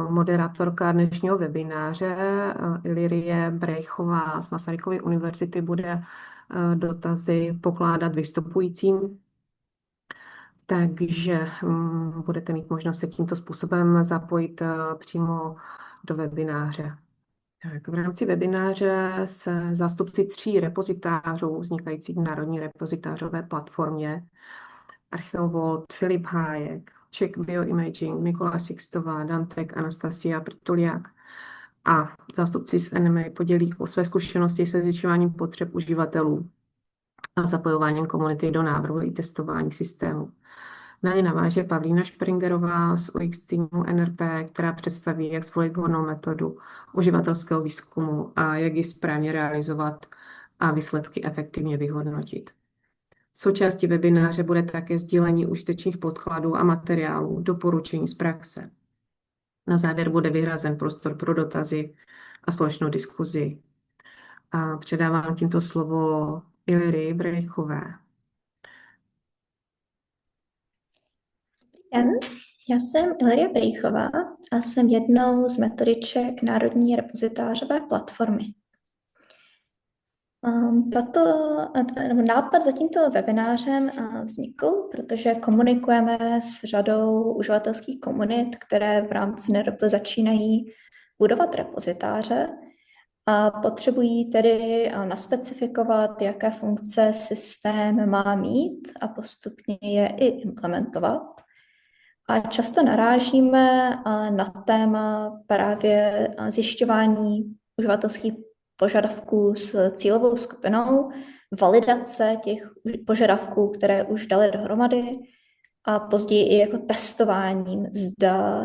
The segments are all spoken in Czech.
Moderátorka dnešního webináře Ilirie Brejchová z Masarykovy univerzity bude dotazy pokládat vystupujícím, takže budete mít možnost se tímto způsobem zapojit přímo do webináře. Tak v rámci webináře se zástupci 3 repozitářů vznikajících v Národní repozitářové platformě Archeovolt, Filip Hájek, Czech Bioimaging, Mikola Sixtová, Dantek, Anastasia Prtuliak a zástupci z NMA podělí o své zkušenosti se zjišťováním potřeb uživatelů a zapojováním komunity do návrhu i testování systému. Na ně naváže Pavlína Špringerová z UX týmu NRP, která představí, jak zvolit vhodnou metodu uživatelského výzkumu a jak ji správně realizovat a výsledky efektivně vyhodnotit. Součástí webináře bude také sdílení užitečných podkladů a materiálů, doporučení z praxe. Na závěr bude vyhrazen prostor pro dotazy a společnou diskuzi. A předávám tímto slovo Ilirii Brejchové. Já jsem Iliria Brejchová a jsem jednou z metodiček Národní repozitářové platformy. Nápad za tímto webinářem vznikl, protože komunikujeme s řadou uživatelských komunit, které v rámci NRP začínají budovat repozitáře a potřebují tedy naspecifikovat, jaké funkce systém má mít a postupně je i implementovat. A často narážíme na téma právě zjišťování uživatelských požadavků s cílovou skupinou, validace těch požadavků, které už dali dohromady a později i jako testováním, zda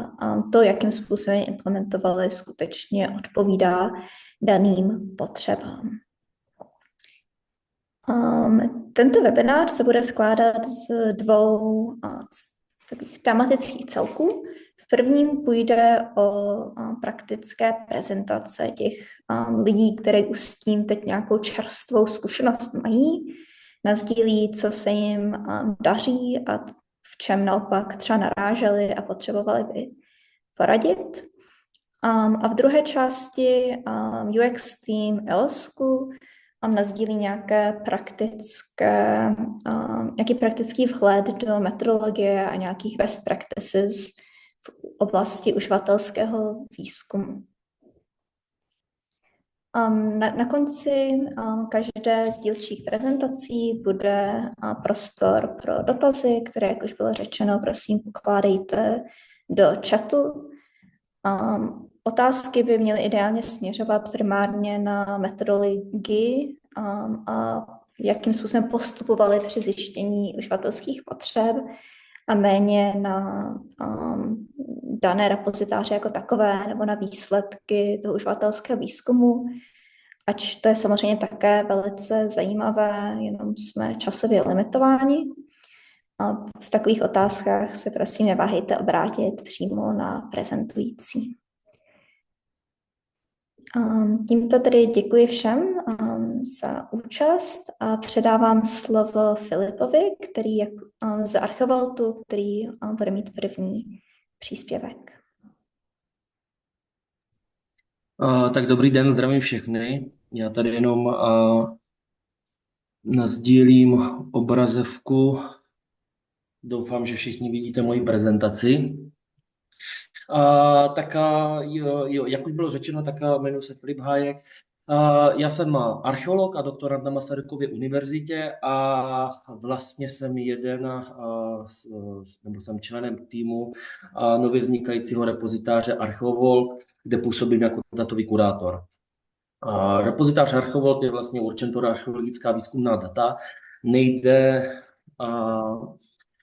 to, jakým způsobem implementovali, skutečně odpovídá daným potřebám. Tento webinář se bude skládat z 2 takových tematických celků. V prvním půjde o praktické prezentace těch lidí, které už s tím teď nějakou čerstvou zkušenost mají, nasdílí, co se jim daří a v čem naopak třeba naráželi a potřebovali by poradit. A v druhé části UX tým EOSku nasdílí nějaký praktický vhled do metodologie a nějakých best practices v oblasti uživatelského výzkumu. Na konci každé z dílčích prezentací bude prostor pro dotazy, které, jak už bylo řečeno, prosím pokládejte do chatu. Otázky by měly ideálně směřovat primárně na metodologii a jakým způsobem postupovali při zjištění uživatelských potřeb a méně na dané repozitáře jako takové nebo na výsledky toho uživatelského výzkumu, ač to je samozřejmě také velice zajímavé, jenom jsme časově limitováni. A v takových otázkách se prosím neváhejte obrátit přímo na prezentující. Tímto tedy děkuji všem za účast a předávám slovo Filipovi, který je z Archeovoltu, který bude mít první příspěvek. Tak dobrý den, zdravím všechny. Já tady jenom nasdílím obrazovku. Doufám, že všichni vidíte moji prezentaci. Jak už bylo řečeno, tak jmenuji se Filip Hájek. Já jsem archeolog a doktorant na Masarykově univerzitě a vlastně jsem jsem členem týmu nově vznikajícího repozitáře Archeovolt, kde působím jako datový kurátor. Repozitář Archeovolt je vlastně určen pro archeologická výzkumná data.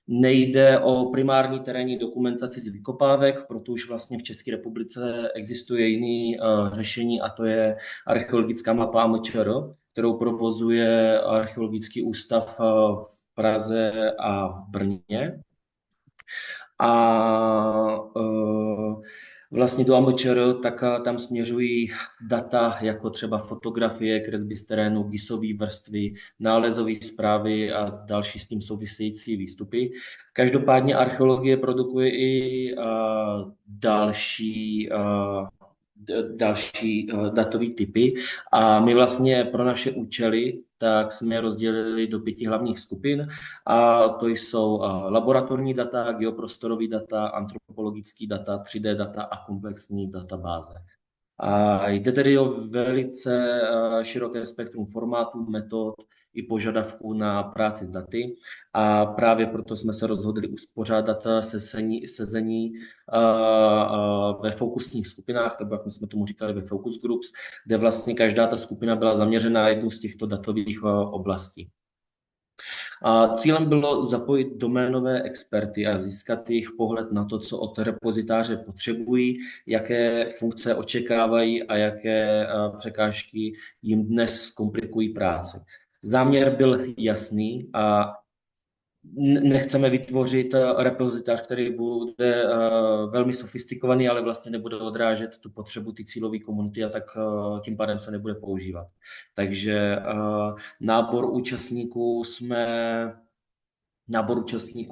Nejde o primární terénní dokumentaci z vykopávek, protože už vlastně v České republice existuje jiný řešení, a to je archeologická mapa AMČR, kterou provozuje Archeologický ústav v Praze a v Brně. vlastně do AMČR, tak tam směřují data jako třeba fotografie, kresby z terénu, GISové vrstvy, nálezové zprávy a další s tím související výstupy. Každopádně archeologie produkuje i další datové typy a my vlastně pro naše účely tak jsme je rozdělili do 5 hlavních skupin a to jsou laboratorní data, geoprostorové data, antropologické data, 3D data a komplexní databáze. A jde tedy o velice široké spektrum formátů, metod i požadavků na práci s daty a právě proto jsme se rozhodli uspořádat sezení ve fokusních skupinách, nebo jak my jsme tomu říkali ve focus groups, kde vlastně každá ta skupina byla zaměřena na jednu z těchto datových oblastí. A cílem bylo zapojit doménové experty a získat jejich pohled na to, co od repozitáře potřebují, jaké funkce očekávají a jaké překážky jim dnes komplikují práci. Záměr byl jasný a nechceme vytvořit repozitář, který bude velmi sofistikovaný, ale vlastně nebude odrážet tu potřebu ty cílové komunity a tak tím pádem se nebude používat. Takže nábor účastníků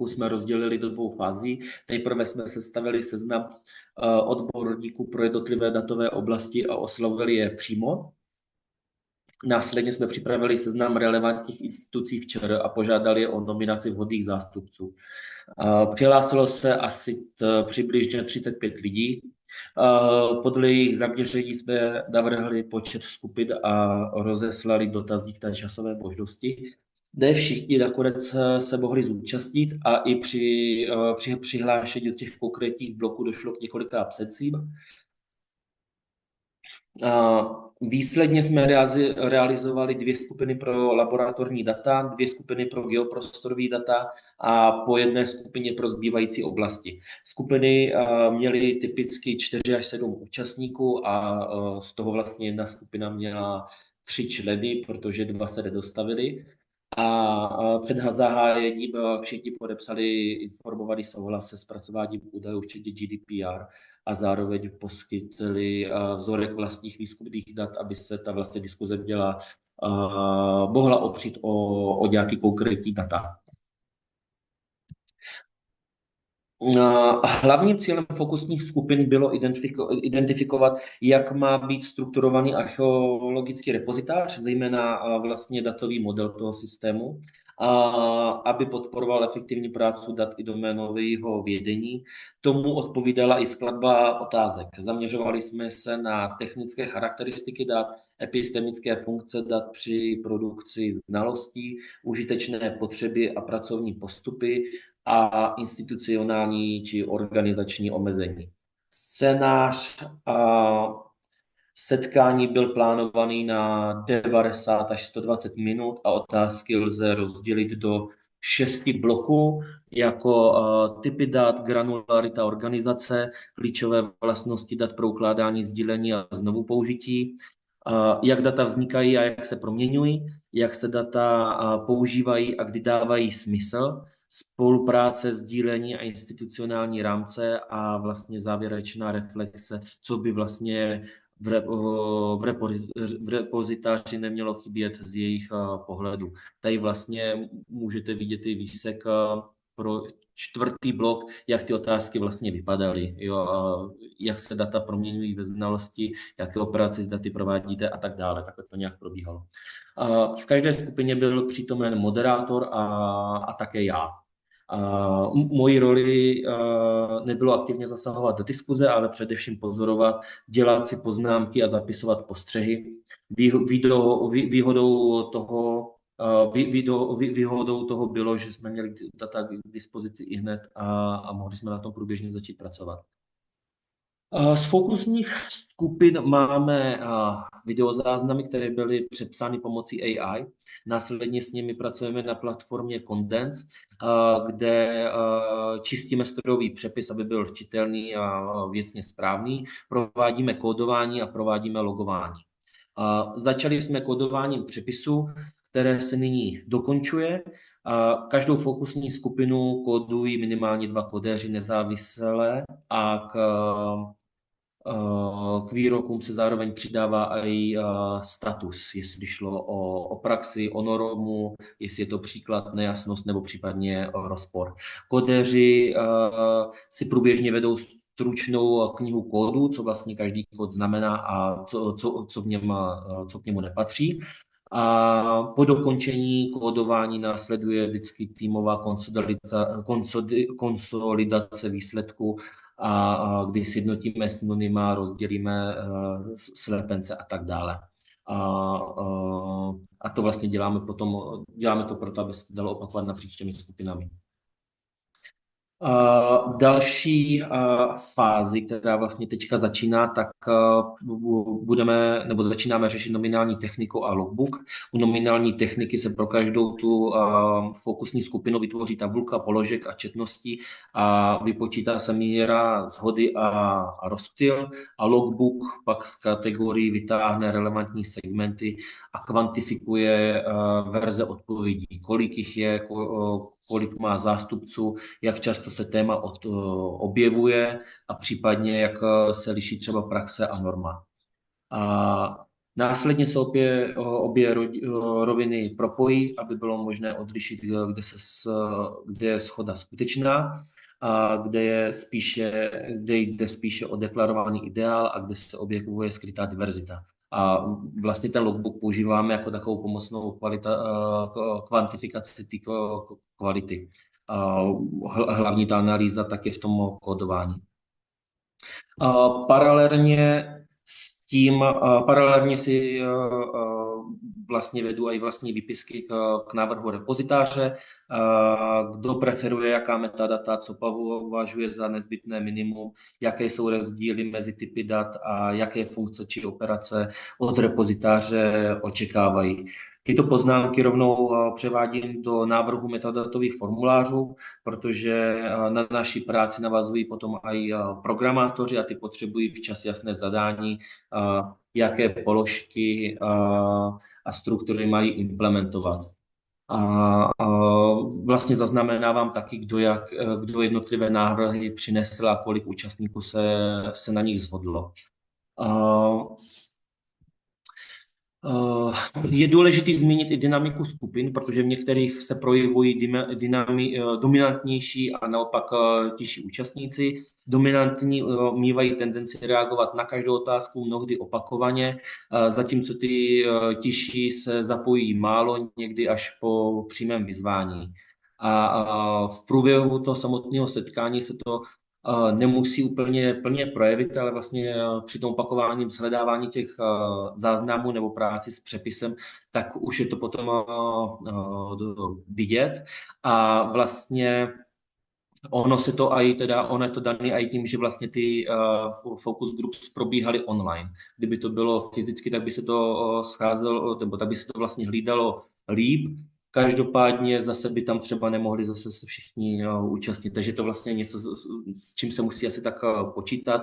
jsme rozdělili do 2 fází. Nejprve jsme sestavili seznam odborníků pro jednotlivé datové oblasti a oslovili je přímo. Následně jsme připravili seznam relevantních institucí v ČR a požádali je o nominaci vhodných zástupců. Přihlásilo se asi přibližně 35 lidí. Podle jejich zaměření jsme navrhli počet skupin a rozeslali dotazník na časové možnosti. Ne všichni nakonec se mohli zúčastnit a i při přihlášení do těch konkrétních bloků došlo k několika absencím. Výsledně jsme realizovali 2 skupiny pro laboratorní data, 2 skupiny pro geoprostorové data a po 1 skupině pro zbývající oblasti. Skupiny měly typicky 4 až 7 účastníků a z toho vlastně 1 skupina měla 3 členy, protože 2 se nedostavili. A před zahájením všichni podepsali informovaný souhlas se zpracováním údajů včetně GDPR a zároveň poskytli vzorek vlastních výzkumných dat, aby se ta vlastně diskuze mohla opřít o nějaký konkrétní data. Hlavním cílem fokusních skupin bylo identifikovat, jak má být strukturovaný archeologický repozitář, zejména vlastně datový model toho systému, aby podporoval efektivní práci dat i doménového vědění. Tomu odpovídala i skladba otázek. Zaměřovali jsme se na technické charakteristiky dat, epistemické funkce dat při produkci znalostí, užitečné potřeby a pracovní postupy, a institucionální či organizační omezení. Scénář setkání byl plánovaný na 90 až 120 minut a otázky lze rozdělit do 6 bloků, jako typy dat, granularita organizace, klíčové vlastnosti dat pro ukládání, sdílení a znovu použití, jak data vznikají a jak se proměňují, jak se data používají a kdy dávají smysl, spolupráce, sdílení a institucionální rámce a vlastně závěrečná reflexe, co by vlastně v repozitáři nemělo chybět z jejich pohledu. Tady vlastně můžete vidět i výsek pro 4. blok, jak ty otázky vlastně vypadaly, jak se data proměňují ve znalosti, jaké operace s daty provádíte a tak dále. Takhle to nějak probíhalo. V každé skupině byl přítomen moderátor a také já. Mojí roli nebylo aktivně zasahovat do diskuze, ale především pozorovat, dělat si poznámky a zapisovat postřehy. Výhodou toho bylo, že jsme měli data k dispozici ihned a mohli jsme na tom průběžně začít pracovat. Z fokusních skupin máme videozáznamy, které byly přepsány pomocí AI. Následně s nimi pracujeme na platformě Condense, kde čistíme strojový přepis, aby byl čitelný a věcně správný. Provádíme kódování a provádíme logování. Začali jsme kódováním přepisu, které se nyní dokončuje. Každou fokusní skupinu kódují minimálně 2 kodéři nezávislé a K výrokům se zároveň přidává i status, jestli šlo o praxi, o normu, jestli je to příklad, nejasnost nebo případně rozpor. Kodeři si průběžně vedou stručnou knihu kódu, co vlastně každý kód znamená a co k němu nepatří. A po dokončení kódování následuje vždycky týmová konsolidace výsledku, kdy sjednotíme synonyma, rozdělíme slepence a tak dále. A to vlastně děláme to proto, aby se dalo opakovat napříč těmi skupinami. Další fázi, která vlastně teďka začíná, tak začínáme řešit nominální techniku a logbook. U nominální techniky se pro každou tu fokusní skupinu vytvoří tabulka položek a četností a vypočítá se míra shody a rozptyl, a logbook pak z kategorií vytáhne relevantní segmenty a kvantifikuje verze odpovědí, kolik jich je, kolik má zástupců, jak často se téma objevuje a případně jak se liší třeba praxe a norma. A následně se obě roviny propojí, aby bylo možné odlišit, kde je shoda skutečná a kde jde spíše o deklarovaný ideál a kde se objevuje skrytá diverzita. A vlastně ten logbook používáme jako takovou pomocnou kvantifikaci té kvality. Hlavní ta analýza tak je v tom kódování. Paralelně si vlastně vedu i vlastní výpisky k návrhu repozitáře, kdo preferuje jaká metadata, co považuje za nezbytné minimum, jaké jsou rozdíly mezi typy dat a jaké funkce či operace od repozitáře očekávají. Tyto poznámky rovnou převádím do návrhu metadatových formulářů, protože na naší práci navazují potom i programátoři a ty potřebují včas jasné zadání, jaké položky a struktury mají implementovat. Vlastně zaznamenávám taky, kdo jednotlivé návrhy přinesl a kolik účastníků se na nich shodlo. Je důležité zmínit i dynamiku skupin, protože v některých se projevují dominantnější a naopak tiší účastníci. Dominantní mívají tendenci reagovat na každou otázku mnohdy opakovaně, zatímco ty tiší se zapojí málo, někdy až po přímém vyzvání. A v průběhu toho samotného setkání se to nemusí úplně plně projevit, ale vlastně při tom opakování, shledávání těch záznamů nebo práci s přepisem, tak už je to potom vidět. A vlastně ono je to dané i tím, že vlastně ty focus groups probíhaly online. Kdyby to bylo fyzicky, tak by se to scházelo, nebo tak by se to vlastně hlídalo líp. Každopádně zase by tam třeba nemohli zase se všichni účastnit, takže to vlastně něco, s čím se musí asi tak počítat.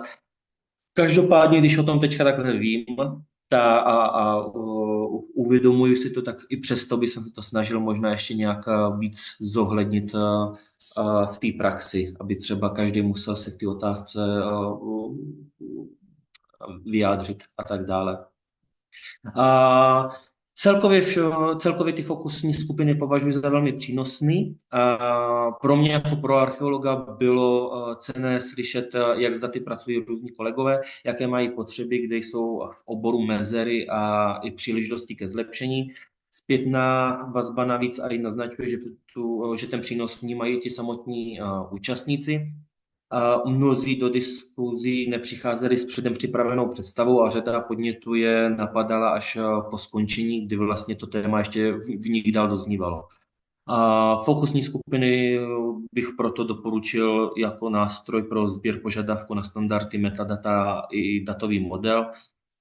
Každopádně, když o tom teďka takhle vím a uvědomuji si to, tak i přesto bych se to snažil možná ještě nějak víc zohlednit v té praxi, aby třeba každý musel se k té otázce vyjádřit a tak dále. Celkově ty fokusní skupiny považuji za velmi přínosný. Pro mě jako pro archeologa bylo cenné slyšet, jak za ty pracují různí kolegové, jaké mají potřeby, kde jsou v oboru mezery a i příležitosti ke zlepšení. Zpětná vazba navíc i naznačuje, že ten přínos vnímají ti samotní účastníci. Mnozí do diskuzí nepřicházeli s předem připravenou představou a řada podnětů je napadala až po skončení, kdy vlastně to téma ještě v nich dál doznívalo. Fokusní skupiny bych proto doporučil jako nástroj pro sběr požadavku na standardy, metadata i datový model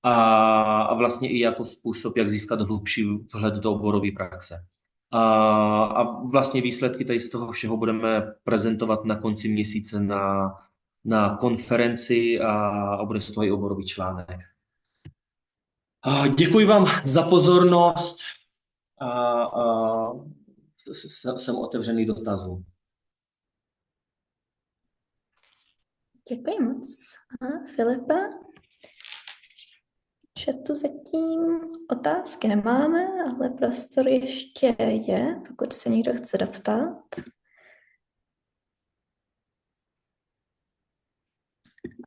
a vlastně i jako způsob, jak získat hlubší vhled do oborové praxe. A vlastně výsledky tady z toho všeho budeme prezentovat na konci měsíce na konferenci a bude z toho i oborový článek. Děkuji vám za pozornost a jsem otevřený dotazům. Děkuji moc. Filipe? Chatu zatím otázky nemáme, ale prostor ještě je, pokud se někdo chce doptat.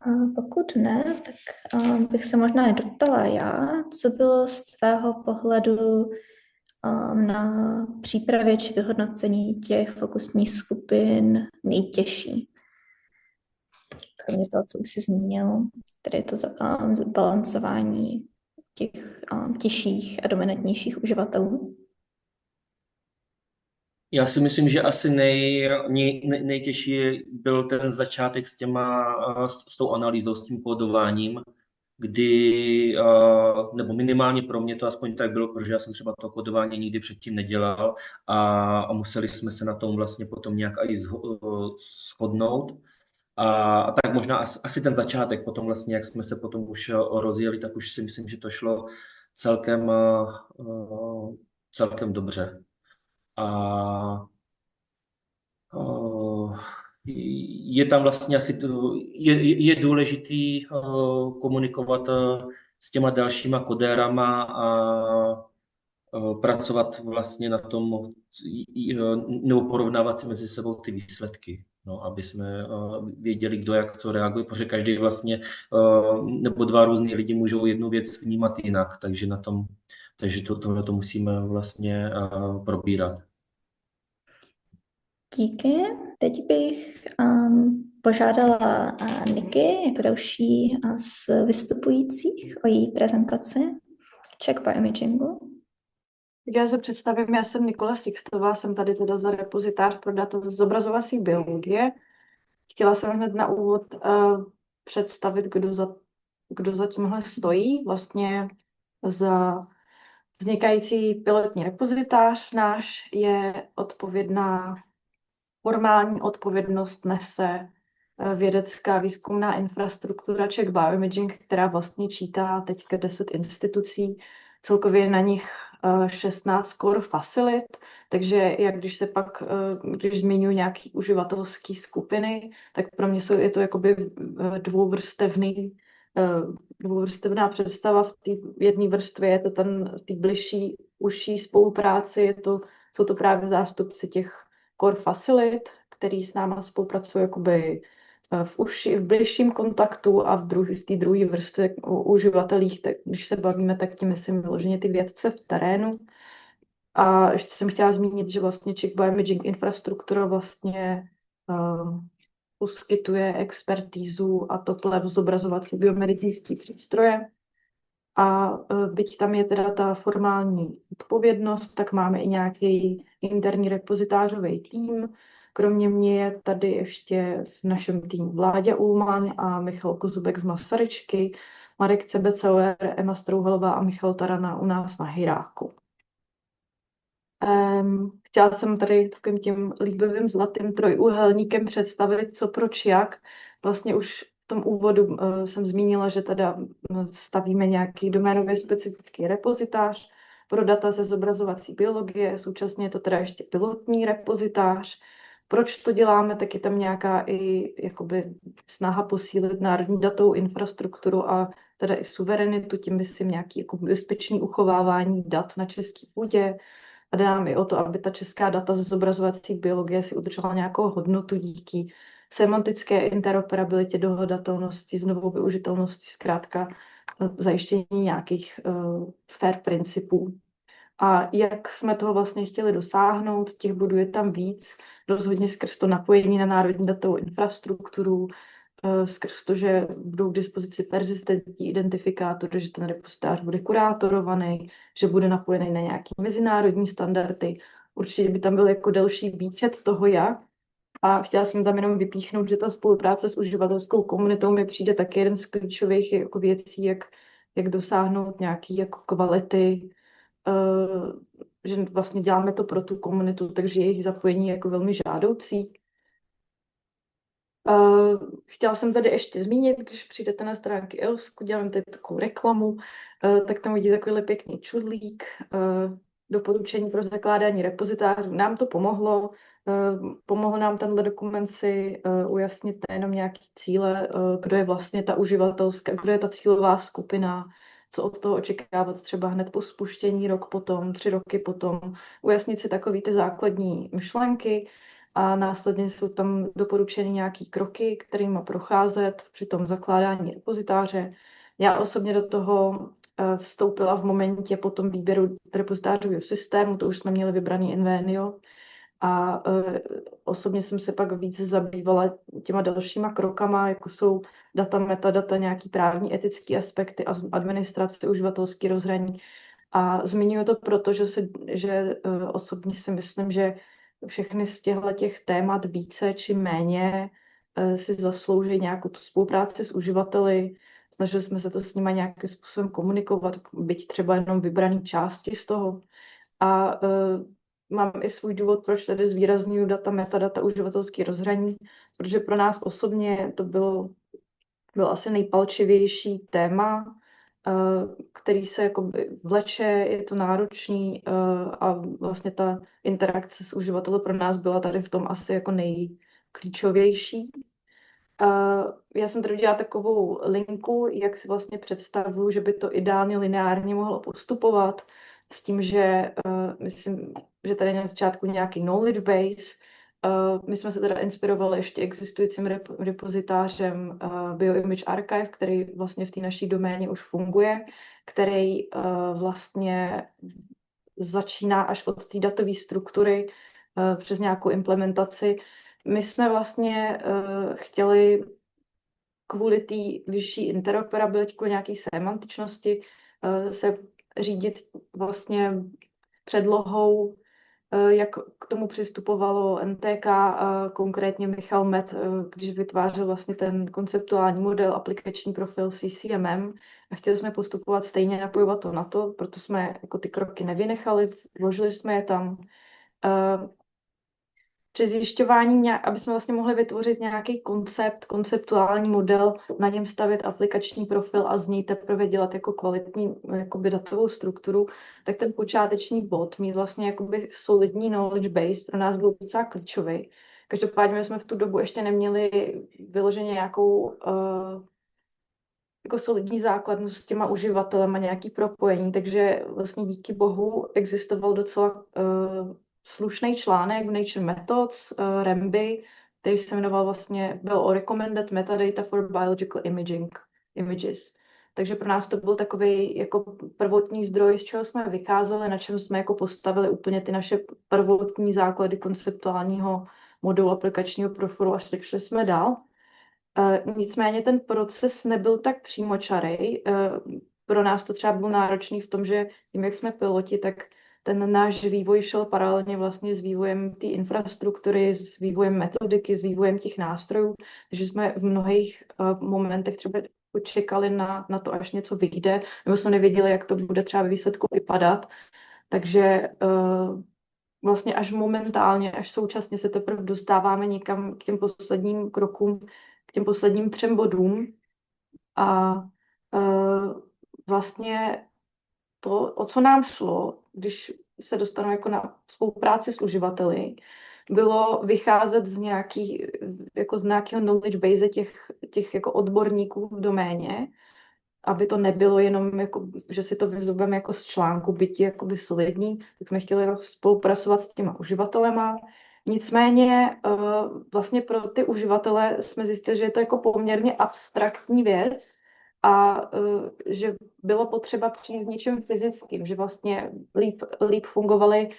A pokud ne, tak bych se možná doptala já, co bylo z tvého pohledu na přípravě či vyhodnocení těch fokusních skupin nejtěžší. Kromě toho, co už jsi zmínil, tedy to balancování těch těžších a dominantnějších uživatelů. Já si myslím, že asi nejtěžší byl ten začátek s tou analýzou, s tím kódováním, kdy, nebo minimálně pro mě to aspoň tak bylo, protože já jsem třeba to kódování nikdy předtím nedělal a museli jsme se na tom vlastně potom nějak i shodnout. A tak možná asi ten začátek, potom vlastně, jak jsme se potom už rozjeli, tak už si myslím, že to šlo celkem dobře. A je tam vlastně je důležitý komunikovat s těma dalšíma kodérama a pracovat vlastně na tom, nebo porovnávat si mezi sebou ty výsledky. No, aby jsme věděli, kdo jak co reaguje, protože každý vlastně, nebo dva různý lidi můžou jednu věc vnímat jinak, takže tohle to musíme vlastně probírat. Díky. Teď bych požádala Niky jako další z vystupujících o její prezentaci Czech Bioimagingu. Já se představím, já jsem Nikola Sixtová, jsem tady teda za repozitář pro data z zobrazovací biologie. Chtěla jsem hned na úvod představit, kdo za tímhle stojí. Vlastně za vznikající pilotní repozitář náš je formální odpovědnost nese vědecká výzkumná infrastruktura Czech Bioimaging, která vlastně čítá teďka 10 institucí, celkově na nich 16 core facilit, takže když zmiňuji nějaké uživatelské skupiny, tak pro mě je to jakoby dvouvrstevná představa. V té jedné vrstvě je to té bližší, užší spolupráci, jsou to právě zástupci těch core facilit, který s náma spolupracují jakoby v bližším kontaktu a v té druhé vrstvě u uživatelích, tak když se bavíme, tak tím myslím vyloženě ty vědce v terénu. A ještě jsem chtěla zmínit, že vlastně Czech Bioimaging infrastruktura vlastně poskytuje expertízu a top-level zobrazovací biomedicínské přístroje. A byť tam je teda ta formální odpovědnost, tak máme i nějaký interní repozitářový tým. Kromě mě je tady ještě v našem týmu Vláďa Ullman a Michal Kozubek z Masaryčky, Marek CBCOR, Emma Strouhalová a Michal Tarana u nás na Hiráku. Chtěla jsem tady takovým tím líbivým zlatým trojúhelníkem představit, co, proč, jak. Vlastně už v tom úvodu jsem zmínila, že teda stavíme nějaký doménově specifický repozitář pro data ze zobrazovací biologie, současně je to teda ještě pilotní repozitář. Proč to děláme, tak je tam nějaká i jakoby snaha posílit národní datovou infrastrukturu a teda i suverenitu, tím myslím nějaký jako bezpečný uchovávání dat na české půdě. A jde nám i o to, aby ta česká data ze zobrazovací biologie si udržela nějakou hodnotu díky semantické interoperabilitě, dohledatelnosti, znovu využitelnosti, zkrátka zajištění nějakých fair principů. A jak jsme toho vlastně chtěli dosáhnout, těch bodů je tam víc, rozhodně skrz to napojení na národní datovou infrastrukturu, skrz to, že budou k dispozici persistentní identifikátory, že ten repozitář bude kurátorovaný, že bude napojený na nějaké mezinárodní standardy. Určitě by tam byl jako delší výčet toho, jak. A chtěla jsem tam jenom vypíchnout, že ta spolupráce s uživatelskou komunitou mi přijde taky jeden z klíčových jako věcí, jak dosáhnout nějaký jako kvality, že vlastně děláme to pro tu komunitu, takže jejich zapojení je jako velmi žádoucí. Chtěla jsem tady ještě zmínit, když přijdete na stránky EOSku, dělám tady takovou reklamu, tak tam vidíte takovýhle pěkný čudlík, doporučení pro zakládání repozitářů. Nám to pomohlo, pomohlo nám tenhle dokument si ujasnit nejenom nějaký cíle, kdo je vlastně ta uživatelská, kdo je ta cílová skupina, co od toho očekávat třeba hned po spuštění, rok potom, 3 roky potom, ujasnit si takový ty základní myšlenky a následně jsou tam doporučeny nějaký kroky, kterými procházet při tom zakládání repozitáře. Já osobně do toho vstoupila v momentě po tom výběru repozitářového systému, to už jsme měli vybraný Invenio, a osobně jsem se pak víc zabývala těma dalšíma krokama, jako jsou data, metadata, nějaký právní, etický aspekty a administrace, uživatelský rozhraní. A zmiňuji to proto, že osobně si myslím, že všechny z těch témat více či méně si zaslouží nějakou tu spolupráci s uživateli. Snažili jsme se to s nimi nějakým způsobem komunikovat, byť třeba jenom vybrané části z toho. A mám i svůj důvod, proč tady zvýrazňuji data, metadata, uživatelský rozhraní, protože pro nás osobně to byl asi nejpalčivější téma, který se jako vleče, je to náročný a vlastně ta interakce s uživateli pro nás byla tady v tom asi jako nejklíčovější. Já jsem tady udělala takovou linku, jak si vlastně představuju, že by to ideálně lineárně mohlo postupovat, s tím, že myslím, že tady na začátku nějaký knowledge base. My jsme se teda inspirovali ještě existujícím repozitářem Bioimage Archive, který vlastně v té naší doméně už funguje, který vlastně začíná až od té datové struktury přes nějakou implementaci. My jsme vlastně chtěli kvůli té vyšší interoperabilitě, kvůli nějaké semantičnosti se řídit vlastně předlohou, jak k tomu přistupovalo NTK, konkrétně Michal Met, když vytvářel vlastně ten konceptuální model, aplikační profil CCMM a chtěli jsme postupovat stejně, napojovat to na to, proto jsme jako ty kroky nevynechali, vložili jsme je tam. Při zjišťování, aby jsme vlastně mohli vytvořit nějaký konceptuální model, na něm stavět aplikační profil a z něj teprve dělat jako kvalitní jakoby datovou strukturu, tak ten počáteční bod, mít vlastně jakoby solidní knowledge base, pro nás byl docela klíčový. Každopádně jsme v tu dobu ještě neměli vyloženě nějakou jako solidní základnu s těma uživatelem a nějaký propojení, takže vlastně díky bohu existoval docela slušný článek v Nature Methods, RAMBY, který se jmenoval vlastně, byl o Recommended Metadata for Biological Images. Takže pro nás to byl takový jako prvotní zdroj, z čeho jsme vycházeli, na čem jsme jako postavili úplně ty naše prvotní základy konceptuálního modelu aplikačního profilu a šli jsme dál. Nicméně ten proces nebyl tak přímočarý. Pro nás to třeba bylo náročný v tom, že tím, jak jsme piloti, tak ten náš vývoj šel paralelně vlastně s vývojem té infrastruktury, s vývojem metodiky, s vývojem těch nástrojů, takže jsme v mnohých momentech třeba čekali na to, až něco vyjde, nebo jsme nevěděli, jak to bude třeba ve výsledku vypadat. Takže vlastně až momentálně, až současně se teprve dostáváme někam k těm posledním krokům, k těm posledním 3 bodům. A vlastně to, o co nám šlo, když se dostanu jako na spolupráci s uživateli, bylo vycházet z nějakého knowledge base těch jako odborníků v doméně, aby to nebylo jenom, jako, že si to vyzobeme jako z článku, byť jakoby solidní, tak jsme chtěli spolupracovat s těma uživatelema. Nicméně vlastně pro ty uživatele jsme zjistili, že je to jako poměrně abstraktní věc a že bylo potřeba přijít s něčím fyzickým, že vlastně líp fungovaly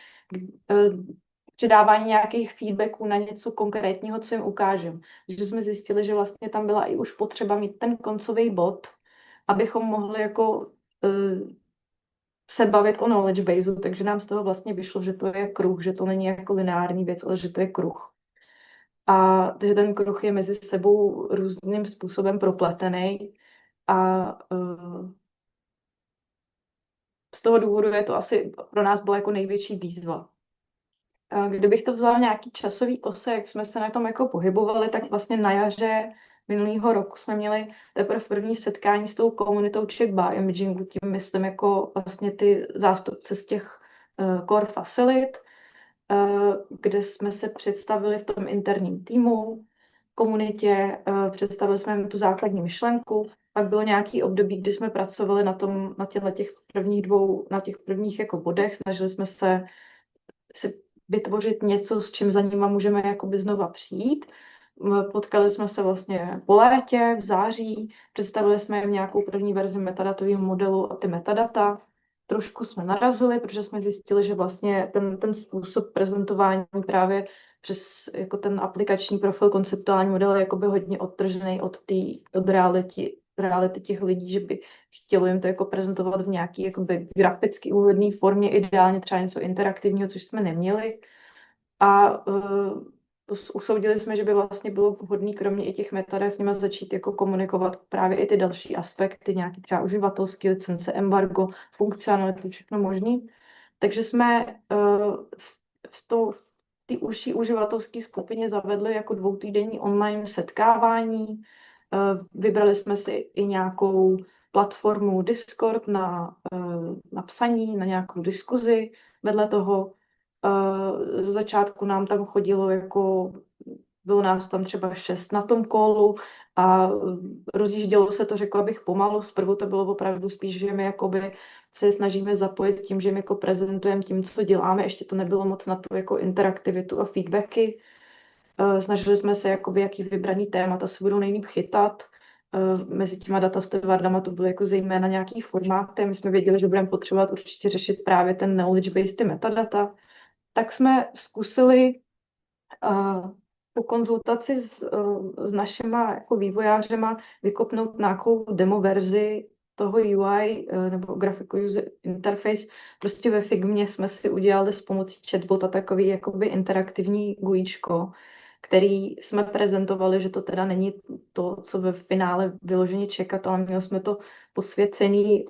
přidávání nějakých feedbacků na něco konkrétního, co jim ukážem. Takže jsme zjistili, že vlastně tam byla i už potřeba mít ten koncový bod, abychom mohli jako se bavit o knowledge baseu, takže nám z toho vlastně vyšlo, že to je kruh, že to není jako lineární věc, ale že to je kruh. A že ten kruh je mezi sebou různým způsobem propletený a z toho důvodu je to asi pro nás byla jako největší výzva. Kdybych to vzala nějaký časový ose, jak jsme se na tom jako pohybovali, tak vlastně na jaře minulého roku jsme měli teprve první setkání s tou komunitou Czech Bioimagingu, tím myslím jako vlastně ty zástupce z těch core facilit, kde jsme se představili v tom interním týmu, komunitě, představili jsme jim tu základní myšlenku, pak bylo nějaký období, kdy jsme pracovali na těch prvních jako bodech, snažili jsme se si vytvořit něco, s čím za nima můžeme jakoby znova přijít. Potkali jsme se vlastně po létě, v září, představili jsme jim nějakou první verzi metadatového modelu a ty metadata. Trošku jsme narazili, protože jsme zjistili, že vlastně ten způsob prezentování právě přes jako ten aplikační profil, konceptuální model je jakoby hodně odtržený od reality těch lidí, že by chtělo jim to jako prezentovat v nějaký jakoby graficky úvodné formě, ideálně třeba něco interaktivního, což jsme neměli. A usoudili jsme, že by vlastně bylo vhodné kromě i těch metadek s nimi začít jako komunikovat právě i ty další aspekty, nějaký třeba uživatelský licence, embargo, funkcionality, všechno možný. Takže jsme v té užší uživatelské skupině zavedli jako 2týdenní online setkávání. Vybrali jsme si i nějakou platformu Discord na psaní, na nějakou diskuzi. Vedle toho ze začátku nám tam chodilo bylo nás tam třeba 6 na tom kolu a rozjíždělo se to, řekla bych, pomalu. Zprvu to bylo opravdu spíš, že my jakoby se snažíme zapojit tím, že my jako prezentujeme tím, co děláme. Ještě to nebylo moc na tu jako interaktivitu a feedbacky. Snažili jsme se, jakoby, jaký vybraný témata se budou nejlíp chytat. Mezi těma datastevardama to byly jako zejména nějaký formáty. My jsme věděli, že budeme potřebovat určitě řešit právě ten knowledge-based ty metadata. Tak jsme zkusili po konzultaci s našima jako vývojářema vykopnout nějakou demo verzi toho UI nebo Graphical User Interface. Prostě ve Figmě jsme si udělali s pomocí chatbota takový jakoby interaktivní GUIčko, který jsme prezentovali, že to teda není to, co ve finále vyloženě čekat, ale měli jsme to posvěcený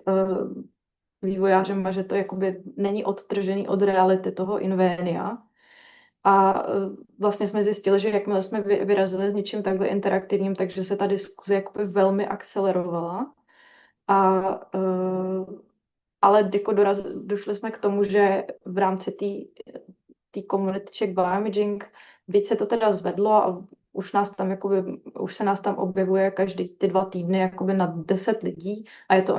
vývojářem, že to jakoby není odtržený od reality toho Invenia. A vlastně jsme zjistili, že jakmile jsme vyrazili s něčím takhle interaktivním, takže se ta diskuze jakoby velmi akcelerovala. Ale jako došli jsme k tomu, že v rámci té komunity Czech Bioimaging, byť se to teda zvedlo a už se nás tam objevuje každý ty 2 týdny jakoby na 10 lidí a je to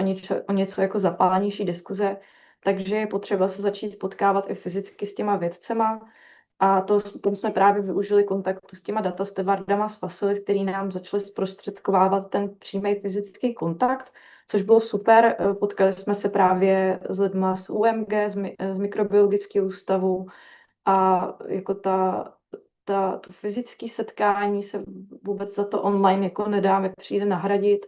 o něco jako zapálenější diskuze, takže je potřeba se začít potkávat i fyzicky s těma vědcema. A tom jsme právě využili kontaktu s těma datastevardama z Facilit, který nám začaly zprostředkovávat ten přímý fyzický kontakt, což bylo super. Potkali jsme se právě s lidma z UMG, z Mikrobiologického ústavu a jako to fyzické setkání se vůbec za to online jako nedáme přijde nahradit.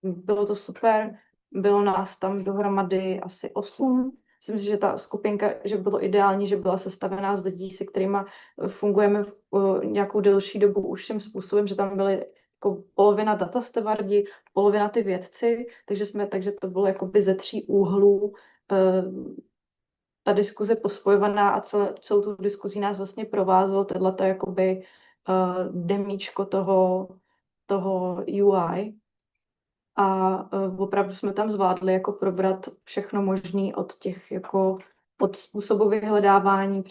Bylo to super, bylo nás tam dohromady asi 8. Myslím si, že ta skupinka, že bylo ideální, že byla sestavená z lidí, se kterými fungujeme nějakou delší dobu užším způsobem, že tam byly jako polovina datastevardi, polovina ty vědci, takže to bylo jakoby ze 3 úhlů ta diskuze pospojovaná a celou tu diskuzí nás vlastně provázelo tohleto jakoby demíčko toho UI. A opravdu jsme tam zvládli jako probrat všechno možné od způsobu vyhledávání,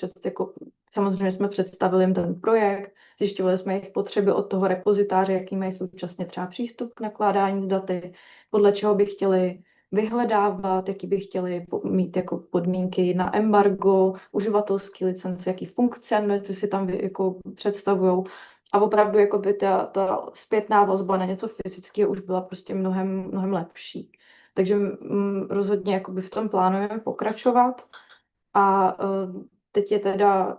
samozřejmě jsme představili jim ten projekt, zjišťovali jsme jejich potřeby od toho repozitáře, jaký mají současně třeba přístup k nakládání s daty, podle čeho by chtěli vyhledávat, jaký by chtěli mít jako podmínky na embargo, uživatelské licence, jaký funkcionality si tam jako představují. A opravdu jakoby ta zpětná vazba na něco fyzického už byla prostě mnohem lepší. Takže rozhodně jakoby v tom plánujeme pokračovat. A teď je teda,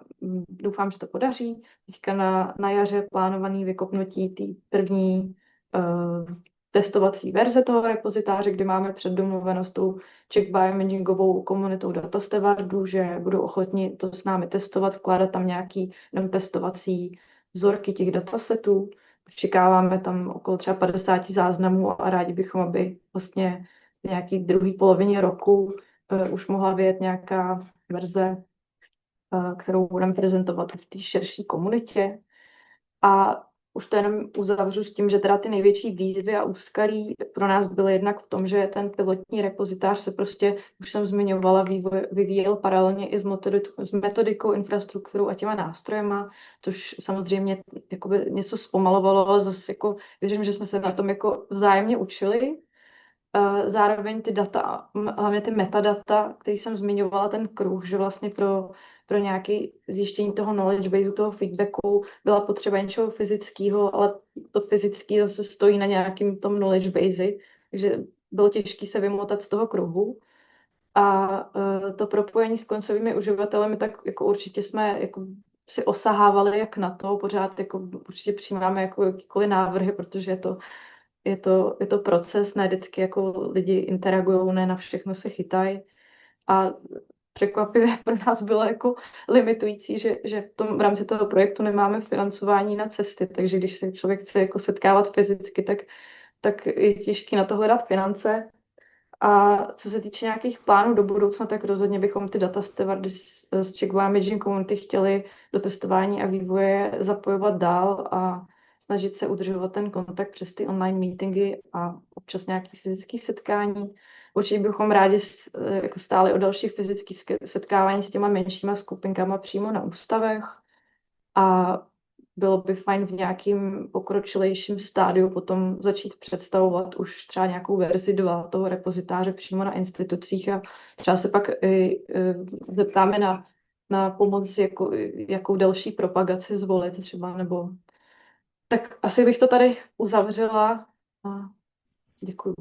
doufám, že to podaří, teďka na jaře plánovaný vykopnutí té první testovací verze toho repozitáře, kdy máme předdomluveno s tou Czech Bioimagingovou komunitou datastevardů, že budou ochotni to s námi testovat, vkládat tam nějaký testovací vzorky těch datasetů. Očekáváme tam okolo třeba 50 záznamů a rádi bychom, aby vlastně v nějaký druhé polovině roku už mohla vyjet nějaká verze, kterou budeme prezentovat v té širší komunitě. A už to jenom uzavřu s tím, že teda ty největší výzvy a úskalí pro nás byly jednak v tom, že ten pilotní repozitář se prostě, už jsem zmiňovala, vyvíjel paralelně i s metodikou, infrastrukturou a těma nástrojema, což samozřejmě jakoby něco zpomalovalo, ale zase jako věřím, že jsme se na tom jako vzájemně učili. Zároveň ty data, hlavně ty metadata, který jsem zmiňovala, ten kruh, že vlastně pro nějaké zjištění toho knowledge baseu, toho feedbacku byla potřeba něčeho fyzického, ale to fyzické zase stojí na nějakým tom knowledge base, takže bylo těžké se vymotat z toho kruhu. A to propojení s koncovými uživateli, tak jako určitě jsme jako si osahávali jak na to, pořád jako určitě přijímáme jako jakýkoliv návrhy, protože je to proces, ne vždycky jako lidi interagují, ne na všechno se chytají. A překvapivě pro nás bylo jako limitující, že v rámci toho projektu nemáme financování na cesty, takže když se člověk chce jako setkávat fyzicky, tak je těžké na to hledat finance. A co se týče nějakých plánů do budoucna, tak rozhodně bychom ty data stewardy z Czech Imaging Community chtěli do testování a vývoje zapojovat dál a snažit se udržovat ten kontakt přes ty online meetingy a občas nějaké fyzické setkání. Určitě bychom rádi jako stáli o dalších fyzických setkávání s těma menšíma skupinkama přímo na ústavech a bylo by fajn v nějakým pokročilejším stádiu potom začít představovat už třeba nějakou verzi 2 toho repozitáře přímo na institucích a třeba se pak i zeptáme na pomoc, jakou další propagaci zvolit třeba, nebo tak asi bych to tady uzavřela a děkuju.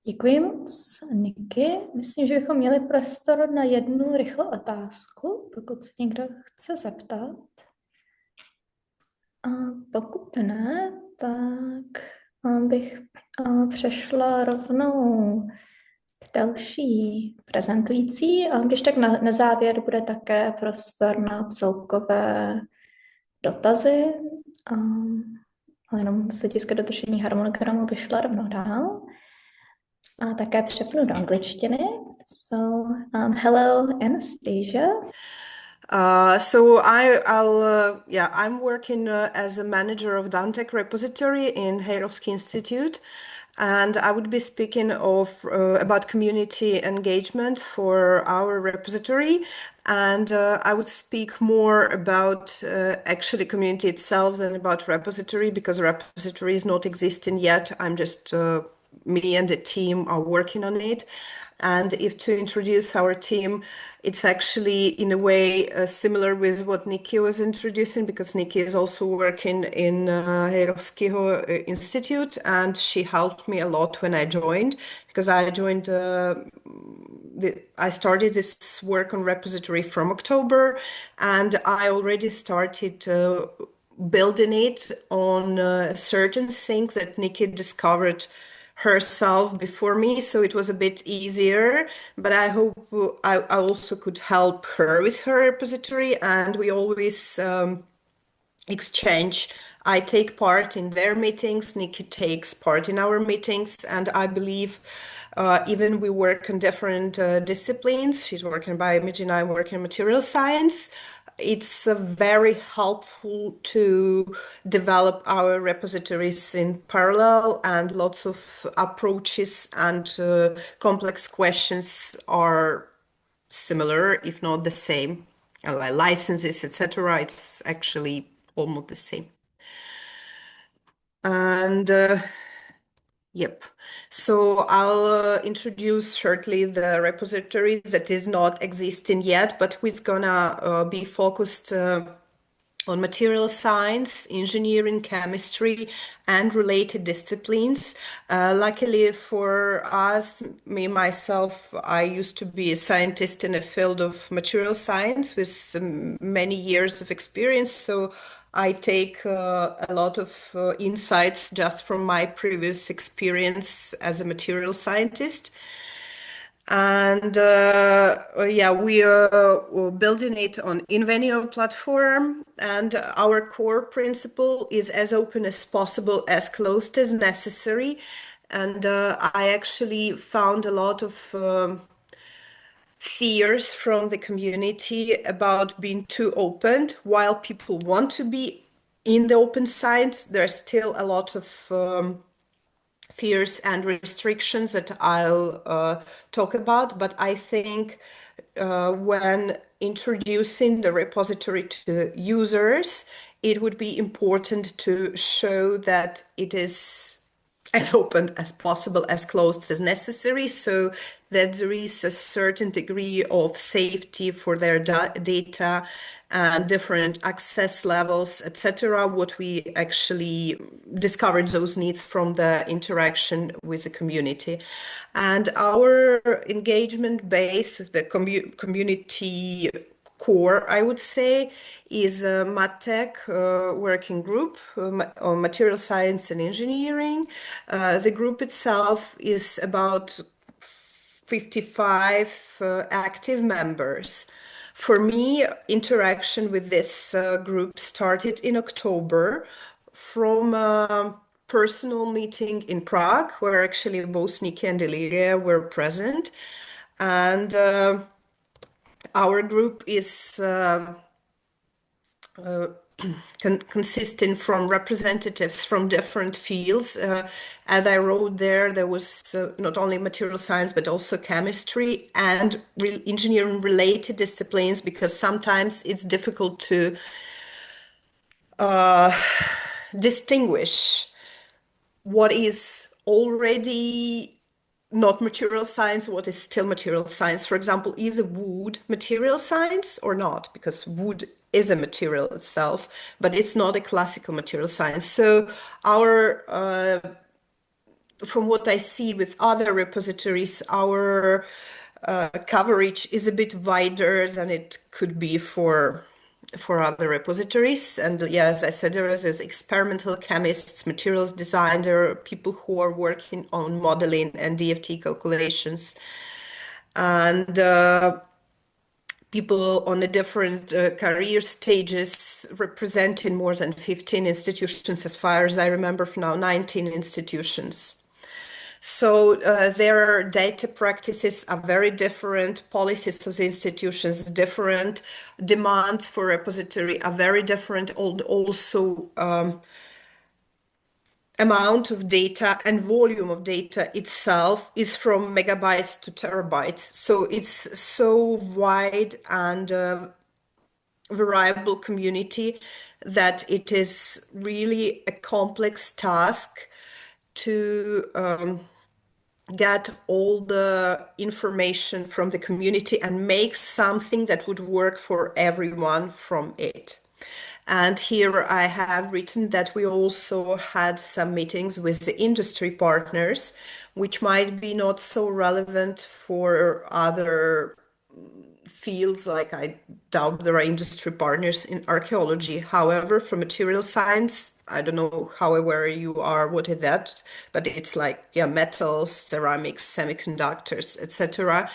Děkuji moc, Niky. Myslím, že bychom měli prostor na jednu rychlou otázku, pokud se někdo chce zeptat. A pokud ne, tak bych přešla rovnou k další prezentující. A když tak na závěr bude také prostor na celkové dotazy. Ale jenom z hlediska dodržení harmonogramu bych šla rovnou dál. A také přepnu do angličtiny. So, hello, Anastasia. I'm working as a manager of Dantec repository in Hayrovsky Institute, and I would be speaking about community engagement for our repository, and I would speak more about actually community itself than about repository, because repository is not existing yet. I'm just me and the team are working on it. And if to introduce our team, it's actually in a way similar with what Nikki was introducing, because Nikki is also working in Hayrovskyho Institute, and she helped me a lot when I joined, because I joined, I started this work on repository from October, and I already started building it on certain things that Nikki discovered herself before me, so it was a bit easier, but I hope I also could help her with her repository, and we always exchange. I take part in their meetings, Nikki takes part in our meetings, and I believe even we work on different disciplines. She's working in bioimaging, I'm working in material science. It's very helpful to develop our repositories in parallel, and lots of approaches and complex questions are similar, if not the same. Like licenses, etc. It's actually almost the same. And yep. So I'll introduce shortly the repository that is not existing yet, but who's gonna be focused on material science, engineering, chemistry, and related disciplines. Luckily for us, myself, I used to be a scientist in the field of material science with many years of experience, so I take a lot of insights just from my previous experience as a material scientist. And we are building it on Invenio platform, and our core principle is as open as possible, as closed as necessary. And I actually found a lot of fears from the community about being too open, while people want to be in the open science, there's still a lot of fears and restrictions that I'll talk about, but I think when introducing the repository to users, it would be important to show that it is as open as possible, as closed as necessary, so that there is a certain degree of safety for their data and different access levels, etc. What we actually discovered those needs from the interaction with the community. And our engagement base, the community core, I would say, is a MatTech working group on material science and engineering. The group itself is about 55 active members. For me, interaction with this group started in October from a personal meeting in Prague, where actually both Niki and Deliria were present. And our group is consisting from representatives from different fields. As I wrote there was not only material science, but also chemistry and engineering related disciplines, because sometimes it's difficult to distinguish what is already not material science, what is still material science. For example, is wood material science or not? Because wood is a material itself, but it's not a classical material science. So our, from what I see with other repositories, our coverage is a bit wider than it could be for other repositories. And yeah, as I said, there's experimental chemists, materials designer, people who are working on modeling and DFT calculations, and people on the different career stages representing more than 15 institutions, as far as I remember for now, 19 institutions. So their data practices are very different, policies of the institutions different, demands for repository are very different, also amount of data and volume of data itself is from megabytes to terabytes. So it's so wide and variable community that it is really a complex task to get all the information from the community and make something that would work for everyone from it. And here I have written that we also had some meetings with the industry partners, which might be not so relevant for other fields, like I doubt there are industry partners in archaeology. However, for material science, I don't know how aware you are what is that, but it's like, yeah, metals, ceramics, semiconductors, etc.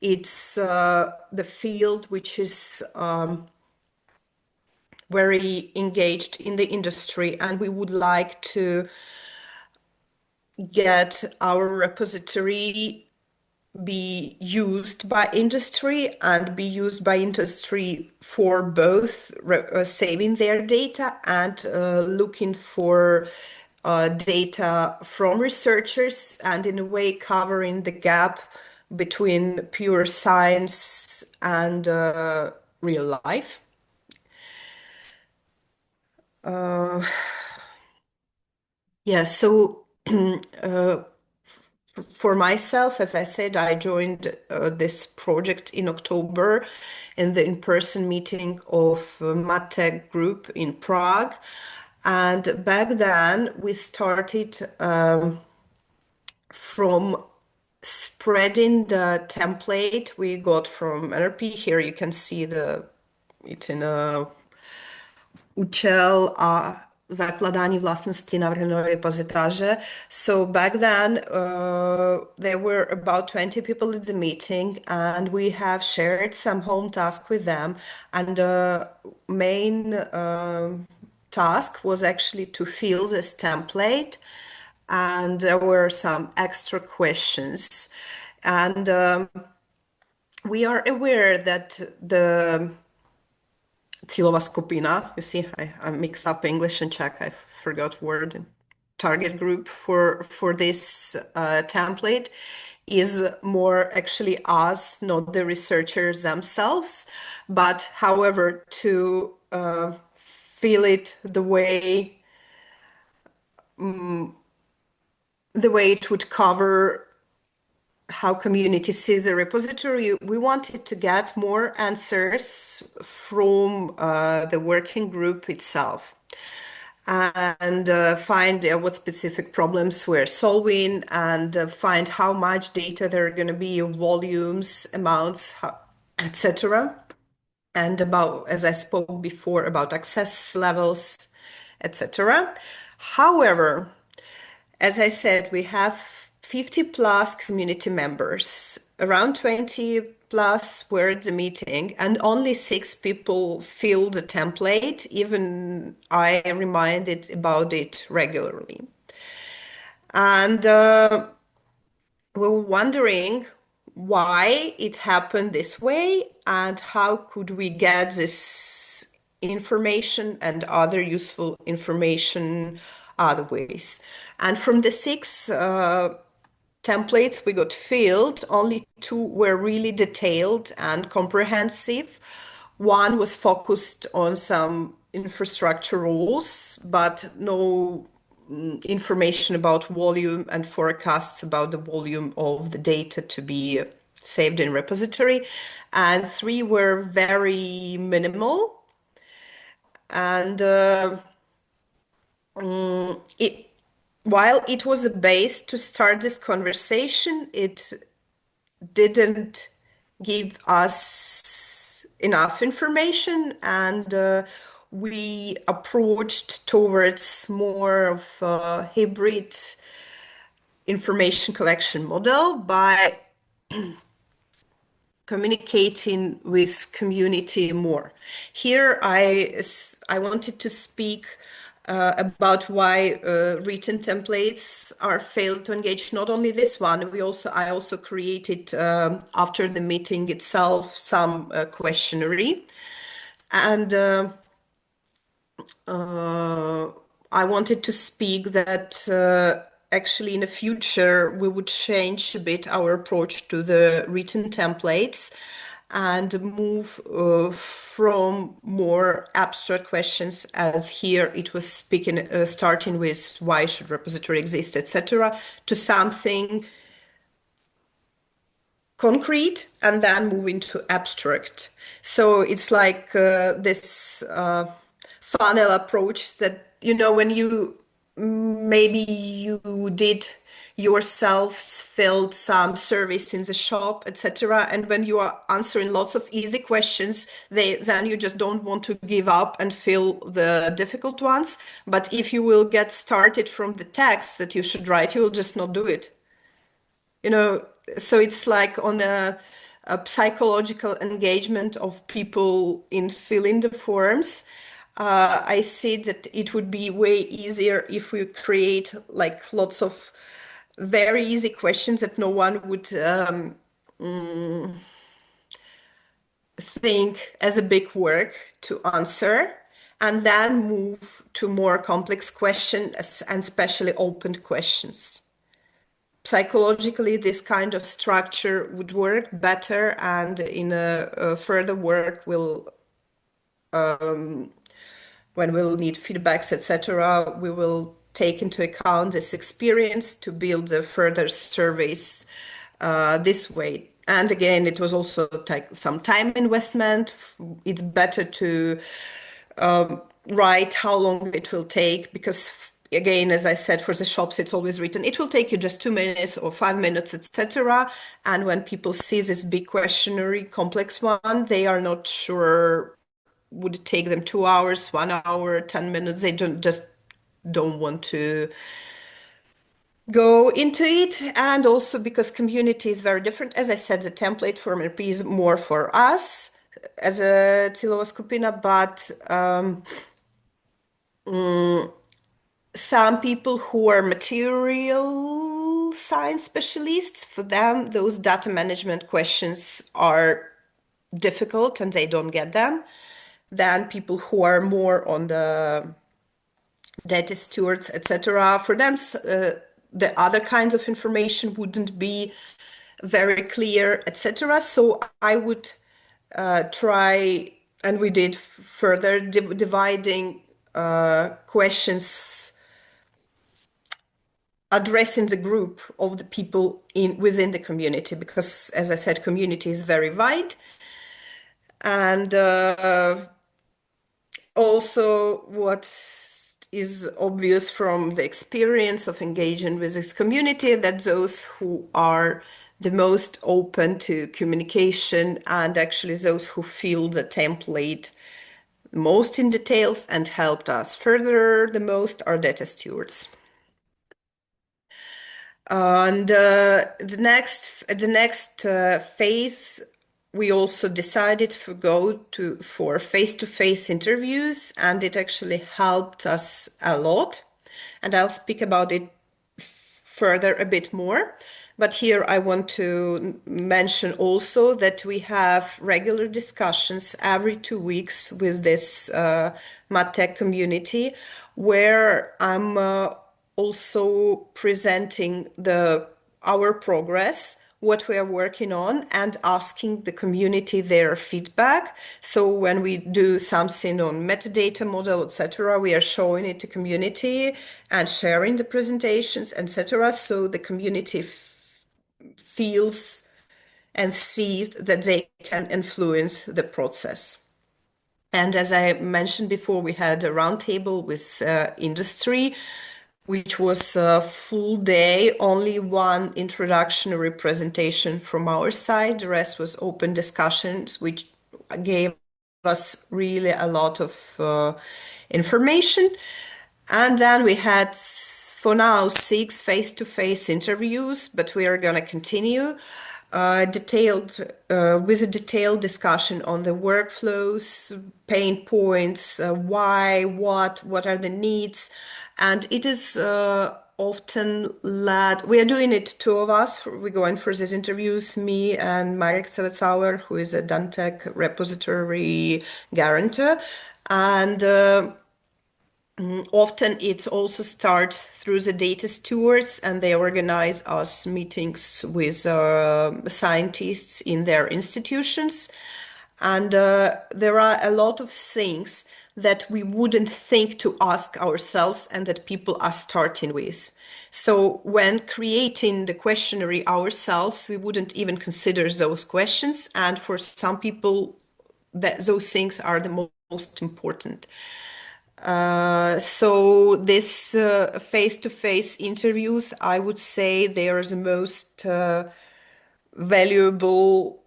It's the field which is very engaged in the industry, and we would like to get our repository be used by industry and be used by industry for both saving their data and looking for data from researchers, and in a way covering the gap between pure science and real life. Yeah, so for myself, as I said, I joined this project in October in the in-person meeting of MatTech group in Prague. And back then we started from spreading the template we got from NRP. Here you can see it in a účel a zakladání vlastnosti navrženého repozitáře. So back then, there were about 20 people in the meeting, and we have shared some home tasks with them. And the main task was actually to fill this template, and there were some extra questions. And we are aware that the cílová skupina. You see, I mix up English and Czech. I forgot word. Target group for this template is more actually us, not the researchers themselves, but however to feel it the way it would cover how community sees the repository. We wanted to get more answers from the working group itself and find what specific problems we're solving and find how much data there are going to be, volumes, amounts, etc. And about, as I spoke before, about access levels, etc. However, as I said, we have 50 plus community members, around 20 plus were at the meeting, and only 6 people filled the template, even I reminded about it regularly. And we were wondering why it happened this way and how could we get this information and other useful information other ways. And from the 6 templates we got filled, only 2 were really detailed and comprehensive. One was focused on some infrastructure rules, but no information about volume and forecasts about the volume of the data to be saved in repository. And 3 were very minimal. And while it was a base to start this conversation, it didn't give us enough information, and we approached towards more of a hybrid information collection model by communicating with community more. Here I wanted to speak about why written templates are failed to engage. Not only this one, I also created after the meeting itself some questionnaire, and I wanted to speak that actually in the future we would change a bit our approach to the written templates and move from more abstract questions, as here it was starting with why should repository exist, etc., to something concrete and then move into abstract. So it's like this funnel approach that, when you maybe you did yourself filled some surveys in the shop, etc. And when you are answering lots of easy questions, then you just don't want to give up and fill the difficult ones. But if you will get started from the text that you should write, you will just not do it. So it's like on a psychological engagement of people in filling the forms. I see that it would be way easier if we create like lots of very easy questions that no one would think as a big work to answer, and then move to more complex questions and specially opened questions. Psychologically, this kind of structure would work better, and in a further work will when we'll need feedbacks, etc., we will take into account this experience to build further surveys this way. And again, it was also some time investment. It's better to write how long it will take, because again, as I said, for the shops, it's always written, it will take you just 2 minutes or 5 minutes, etc. And when people see this big questionnaire, complex one, they are not sure, would it take them 2 hours, 1 hour, 10 minutes? They don't want to go into it. And also because community is very different. As I said, the template for MRP is more for us as a Cílová skupina, but some people who are material science specialists, for them, those data management questions are difficult and they don't get them. than people who are more on the data stewards, etc. For them, the other kinds of information wouldn't be very clear, etc. So I would try, and we did further dividing questions addressing the group of the people within the community, because, as I said, community is very wide. And also what is obvious from the experience of engaging with this community, that those who are the most open to communication and actually those who feel the template most in details and helped us further the most are data stewards. And the next phase, we also decided to go for face-to-face interviews, and it actually helped us a lot. And I'll speak about it further a bit more. But here I want to mention also that we have regular discussions every 2 weeks with this MatTech community, where I'm also presenting our progress, what we are working on, and asking the community their feedback. So when we do something on metadata model, etc., we are showing it to community and sharing the presentations, etc. So the community feels and sees that they can influence the process. And as I mentioned before, we had a roundtable with industry, which was a full day, only one introductory presentation from our side. The rest was open discussions, which gave us really a lot of information. And then we had, for now, 6 face-to-face interviews, but we are going to continue with a detailed discussion on the workflows, pain points, why, what are the needs. And it is often led, we are doing it, 2 of us, we're going for these interviews, me and Marek Savetsauer, who is a Dantec repository guarantor. And often it's also start through the data stewards, and they organize us meetings with scientists in their institutions. And there are a lot of things that we wouldn't think to ask ourselves and that people are starting with. So when creating the questionnaire ourselves, we wouldn't even consider those questions. And for some people, those things are the most important. So this face-to-face interviews, I would say they are the most valuable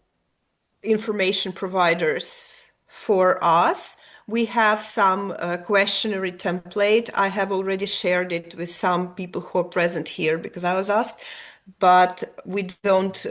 information providers for us. We have some questionnaire template. I have already shared it with some people who are present here because I was asked, but we don't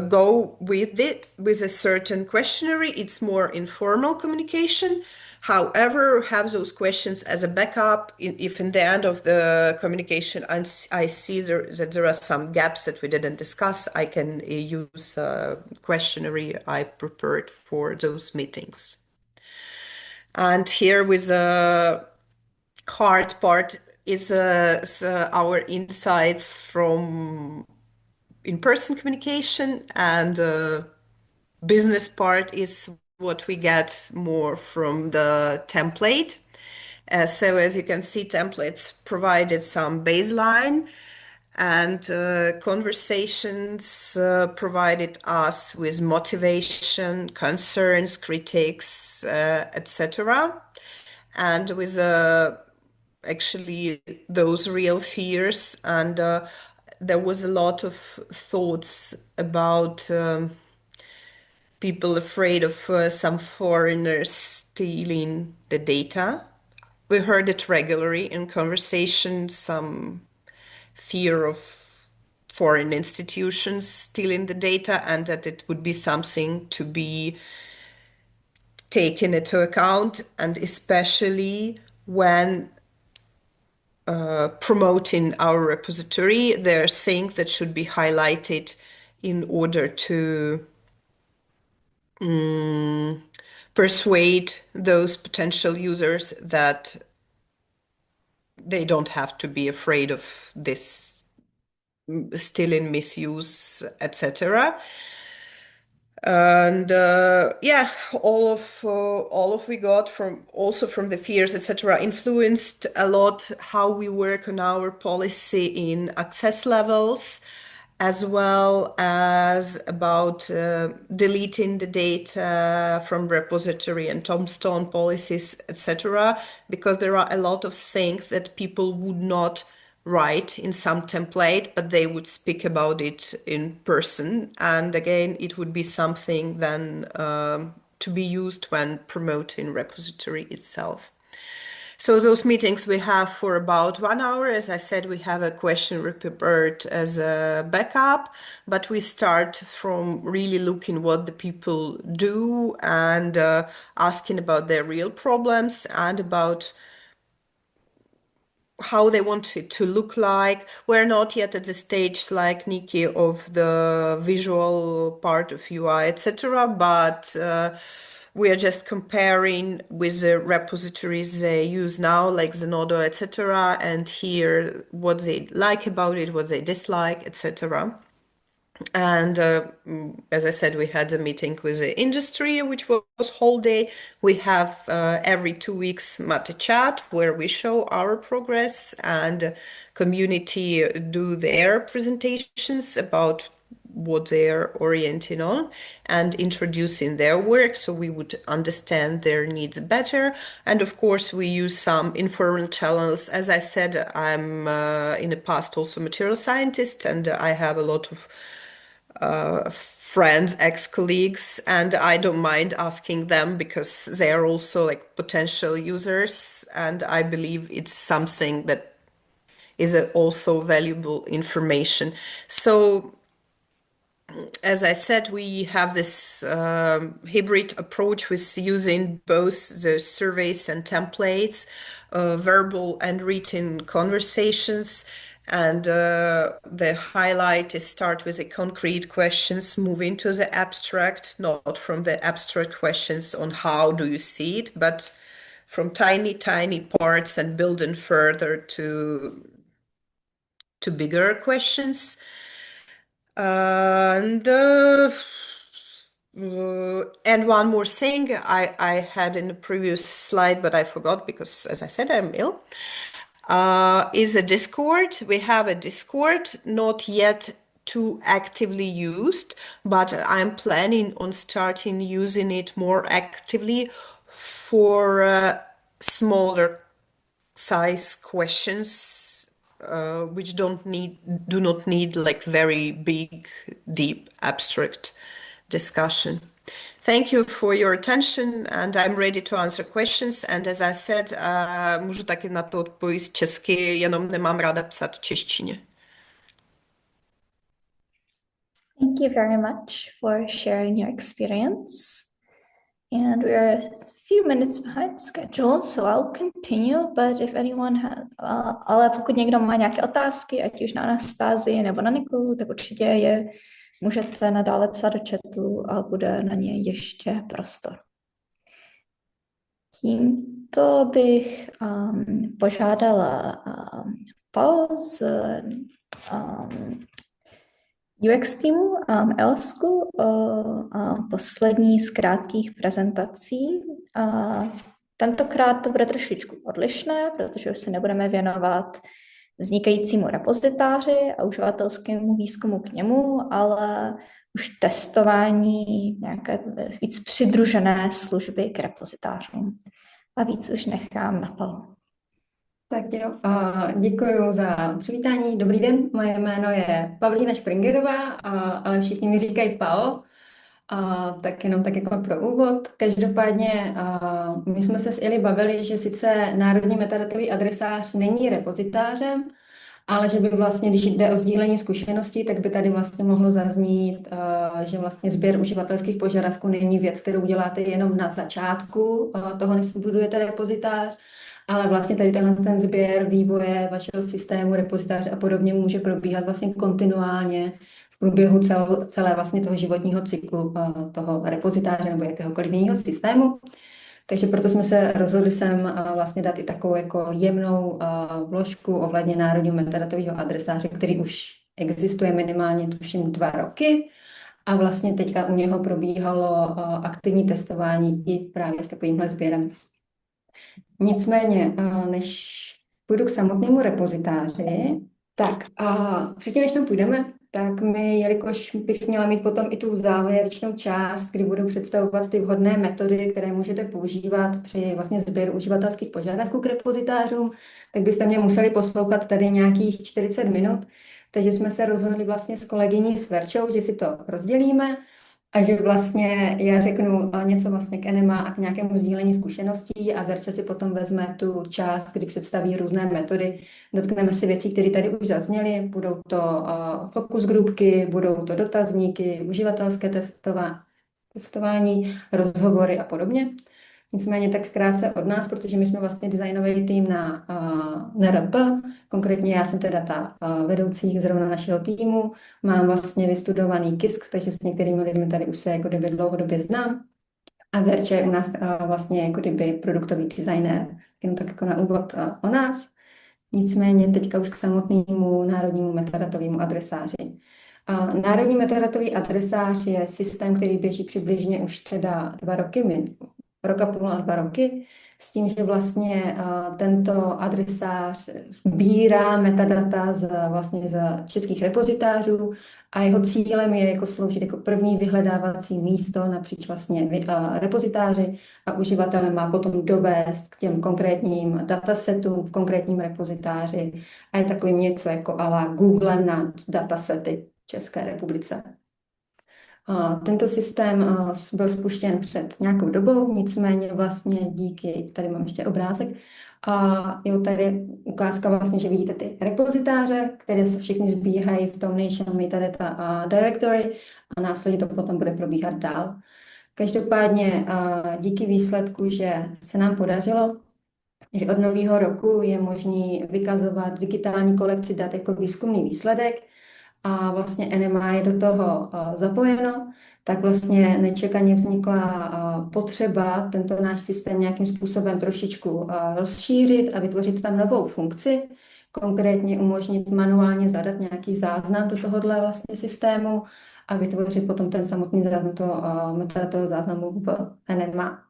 go with it with a certain questionnaire. It's more informal communication. However, have those questions as a backup. If in the end of the communication I see that there are some gaps that we didn't discuss, I can use a questionnaire I prepared for those meetings. And here with the hard part is our insights from in-person communication, and business part is what we get more from the template. So as you can see, templates provided some baseline, and conversations provided us with motivation, concerns, critiques, etc. And with actually those real fears, and there was a lot of thoughts about people afraid of some foreigners stealing the data. We heard it regularly in conversation, some fear of foreign institutions stealing the data, and that it would be something to be taken into account, and especially when promoting our repository, there are things that should be highlighted in order to persuade those potential users that they don't have to be afraid of this still in misuse, etc. And yeah, all of we got from also from the fears, etc., influenced a lot how we work on our policy in access levels, as well as about deleting the data from repository and tombstone policies, etc., because there are a lot of things that people would not write in some template, but they would speak about it in person. And again, it would be something then to be used when promoting repository itself. So those meetings we have for about 1 hour. As I said, we have a question prepared as a backup, but we start from really looking what the people do and asking about their real problems and about how they want it to look like. We're not yet at the stage like Nikki of the visual part of UI, etc., but we are just comparing with the repositories they use now, like Zenodo, etc., and hear what they like about it, what they dislike, etc. And as I said, we had a meeting with the industry, which was whole day. We have every 2 weeks Mate chat where we show our progress and community do their presentations about what they're orienting on and introducing their work so we would understand their needs better. And of course, we use some informal channels. As I said, I'm in the past also material scientist, and I have a lot of friends, ex-colleagues, and I don't mind asking them because they are also like potential users, and I believe it's something that is also valuable information. So as I said, we have this hybrid approach with using both the surveys and templates, verbal and written conversations. And the highlight is start with the concrete questions, move into the abstract, not from the abstract questions on how do you see it, but from tiny, tiny parts and building further to bigger questions. And one more thing I had in the previous slide, but I forgot because, as I said, I'm ill, is a Discord. We have a Discord, not yet too actively used, but I'm planning on starting using it more actively for smaller size questions, which do not need like very big, deep, abstract discussion. Thank you for your attention, and I'm ready to answer questions. And as I said, můžu taky na to odpovědět česky, jenom nemám ráda psat v češtině. Thank you very much for sharing your experience. And we're a few minutes behind schedule, so I'll continue, but if anyone has, ale pokud někdo má nějaké otázky, ať už na Anastázii nebo na Nikolu, tak určitě je můžete nadále psát do chatu a bude na ně ještě prostor. Tímto bych požádala Pao z UX týmu Elsku o poslední z krátkých prezentací. Tentokrát to bude trošičku odlišné, protože už se nebudeme věnovat vznikajícímu repozitáři a uživatelskému výzkumu k němu, ale už testování nějaké víc přidružené služby k repozitářům. A víc už nechám na Pao. Tak jo, děkuji za přivítání. Dobrý den, moje jméno je Pavlína Špringerová, ale všichni mi říkají Pao, tak jenom tak jako pro úvod. Každopádně my jsme se s Ili bavili, že sice Národní metadatový adresář není repozitářem, ale že by vlastně, když jde o sdílení zkušeností, tak by tady vlastně mohlo zaznít, že vlastně sběr uživatelských požadavků není věc, kterou děláte jenom na začátku toho, než budujete repozitář, ale vlastně tady ten sběr vývoje vašeho systému, repozitáře a podobně může probíhat vlastně kontinuálně v průběhu celé vlastně toho životního cyklu toho repozitáře nebo jakéhokoliv jiného systému. Takže proto jsme se rozhodli sem vlastně dát i takovou jako jemnou vložku ohledně národního metadatového adresáře, který už existuje minimálně tuším 2 roky. A vlastně teďka u něho probíhalo aktivní testování i právě s takovýmhle sběrem. Nicméně, než půjdu k samotnému repozitáři, tak předtím, než tam půjdeme, tak jelikož bych měla mít potom i tu závěrečnou část, kdy budu představovat ty vhodné metody, které můžete používat při vlastně sběru uživatelských požadavků k repozitářům, tak byste mě museli poslouchat tady nějakých 40 minut. Takže jsme se rozhodli vlastně s kolegyní s Verčou, že si to rozdělíme a že vlastně já řeknu něco vlastně k NMA a k nějakému sdílení zkušeností a Verča si potom vezme tu část, kdy představí různé metody. Dotkneme si věcí, které tady už zazněly. Budou to focus grupky, budou to dotazníky, uživatelské testování, rozhovory a podobně. Nicméně tak krátce od nás, protože my jsme vlastně designový tým na RP, konkrétně já jsem teda ta vedoucí zrovna našeho týmu, mám vlastně vystudovaný KISK, takže s některými lidmi tady už se jako kdyby dlouhodobě znám. A Verča je u nás vlastně jako kdyby produktový designér, jenom tak jako na úvod o nás. Nicméně teďka už k samotnému národnímu metadatovému adresáři. Národní metadatový adresář je systém, který běží přibližně už teda 2 roky, rok a půl a 2 roky, s tím, že vlastně tento adresář sbírá metadata vlastně z českých repozitářů a jeho cílem je jako sloužit jako první vyhledávací místo napříč vlastně repozitáři a uživatel má potom dovést k těm konkrétním datasetům v konkrétním repozitáři a je takovým něco jako à la Google na datasety v České republice. Tento systém byl spuštěn před nějakou dobou, nicméně vlastně díky, tady mám ještě obrázek, jo, tady je ukázka vlastně, že vidíte ty repozitáře, které se všichni sbíhají v tom Nation Metadata Directory a následně to potom bude probíhat dál. Každopádně díky výsledku, že se nám podařilo, že od nového roku je možný vykazovat digitální kolekci dat jako výzkumný výsledek, a vlastně NMA je do toho zapojeno, tak vlastně nečekaně vznikla potřeba tento náš systém nějakým způsobem trošičku rozšířit a vytvořit tam novou funkci, konkrétně umožnit manuálně zadat nějaký záznam do tohohle vlastně systému a vytvořit potom ten samotný záznam toho metadatového záznamu v NMA.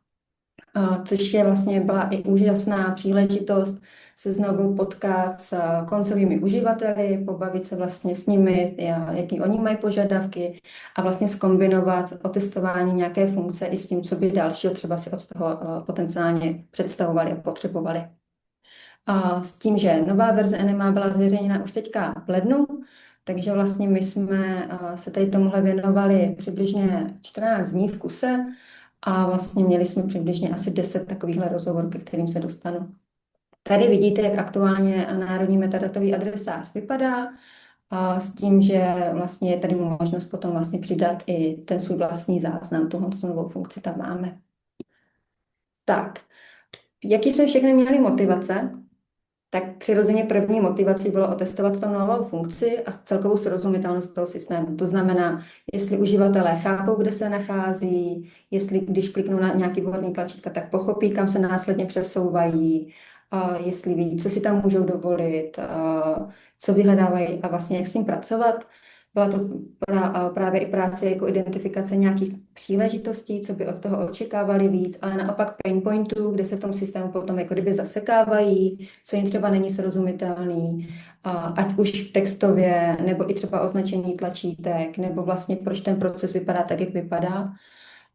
Což je vlastně byla i úžasná příležitost se znovu potkat s koncovými uživateli, pobavit se vlastně s nimi, jaký oni mají požadavky a vlastně zkombinovat otestování nějaké funkce i s tím, co by dalšího třeba si od toho potenciálně představovali a potřebovali. S tím, že nová verze NMA byla zveřejněna už teďka v lednu, takže vlastně my jsme se tady tomuhle věnovali přibližně 14 dní v kuse a vlastně měli jsme přibližně asi 10 takovýchhle rozhovorů, ke kterým se dostanu. Tady vidíte, jak aktuálně národní metadatový adresář vypadá a s tím, že vlastně je tady možnost potom vlastně přidat i ten svůj vlastní záznam, tuhle novou funkci tam máme. Tak, jaký jsme všechny měli motivace? Tak přirozeně první motivací bylo otestovat tu novou funkci a celkovou srozumitelnost toho systému. To znamená, jestli uživatelé chápou, kde se nachází, jestli když kliknou na nějaký vhodný tlačítka, tak pochopí, kam se následně přesouvají, jestli ví, co si tam můžou dovolit, co vyhledávají a vlastně jak s tím pracovat. Byla to právě i práce jako identifikace nějakých příležitostí, co by od toho očekávali víc, ale naopak pain pointů, kde se v tom systému potom jako kdyby zasekávají, co jim třeba není srozumitelný, ať už textově, nebo i třeba označení tlačítek, nebo vlastně proč ten proces vypadá tak, jak vypadá.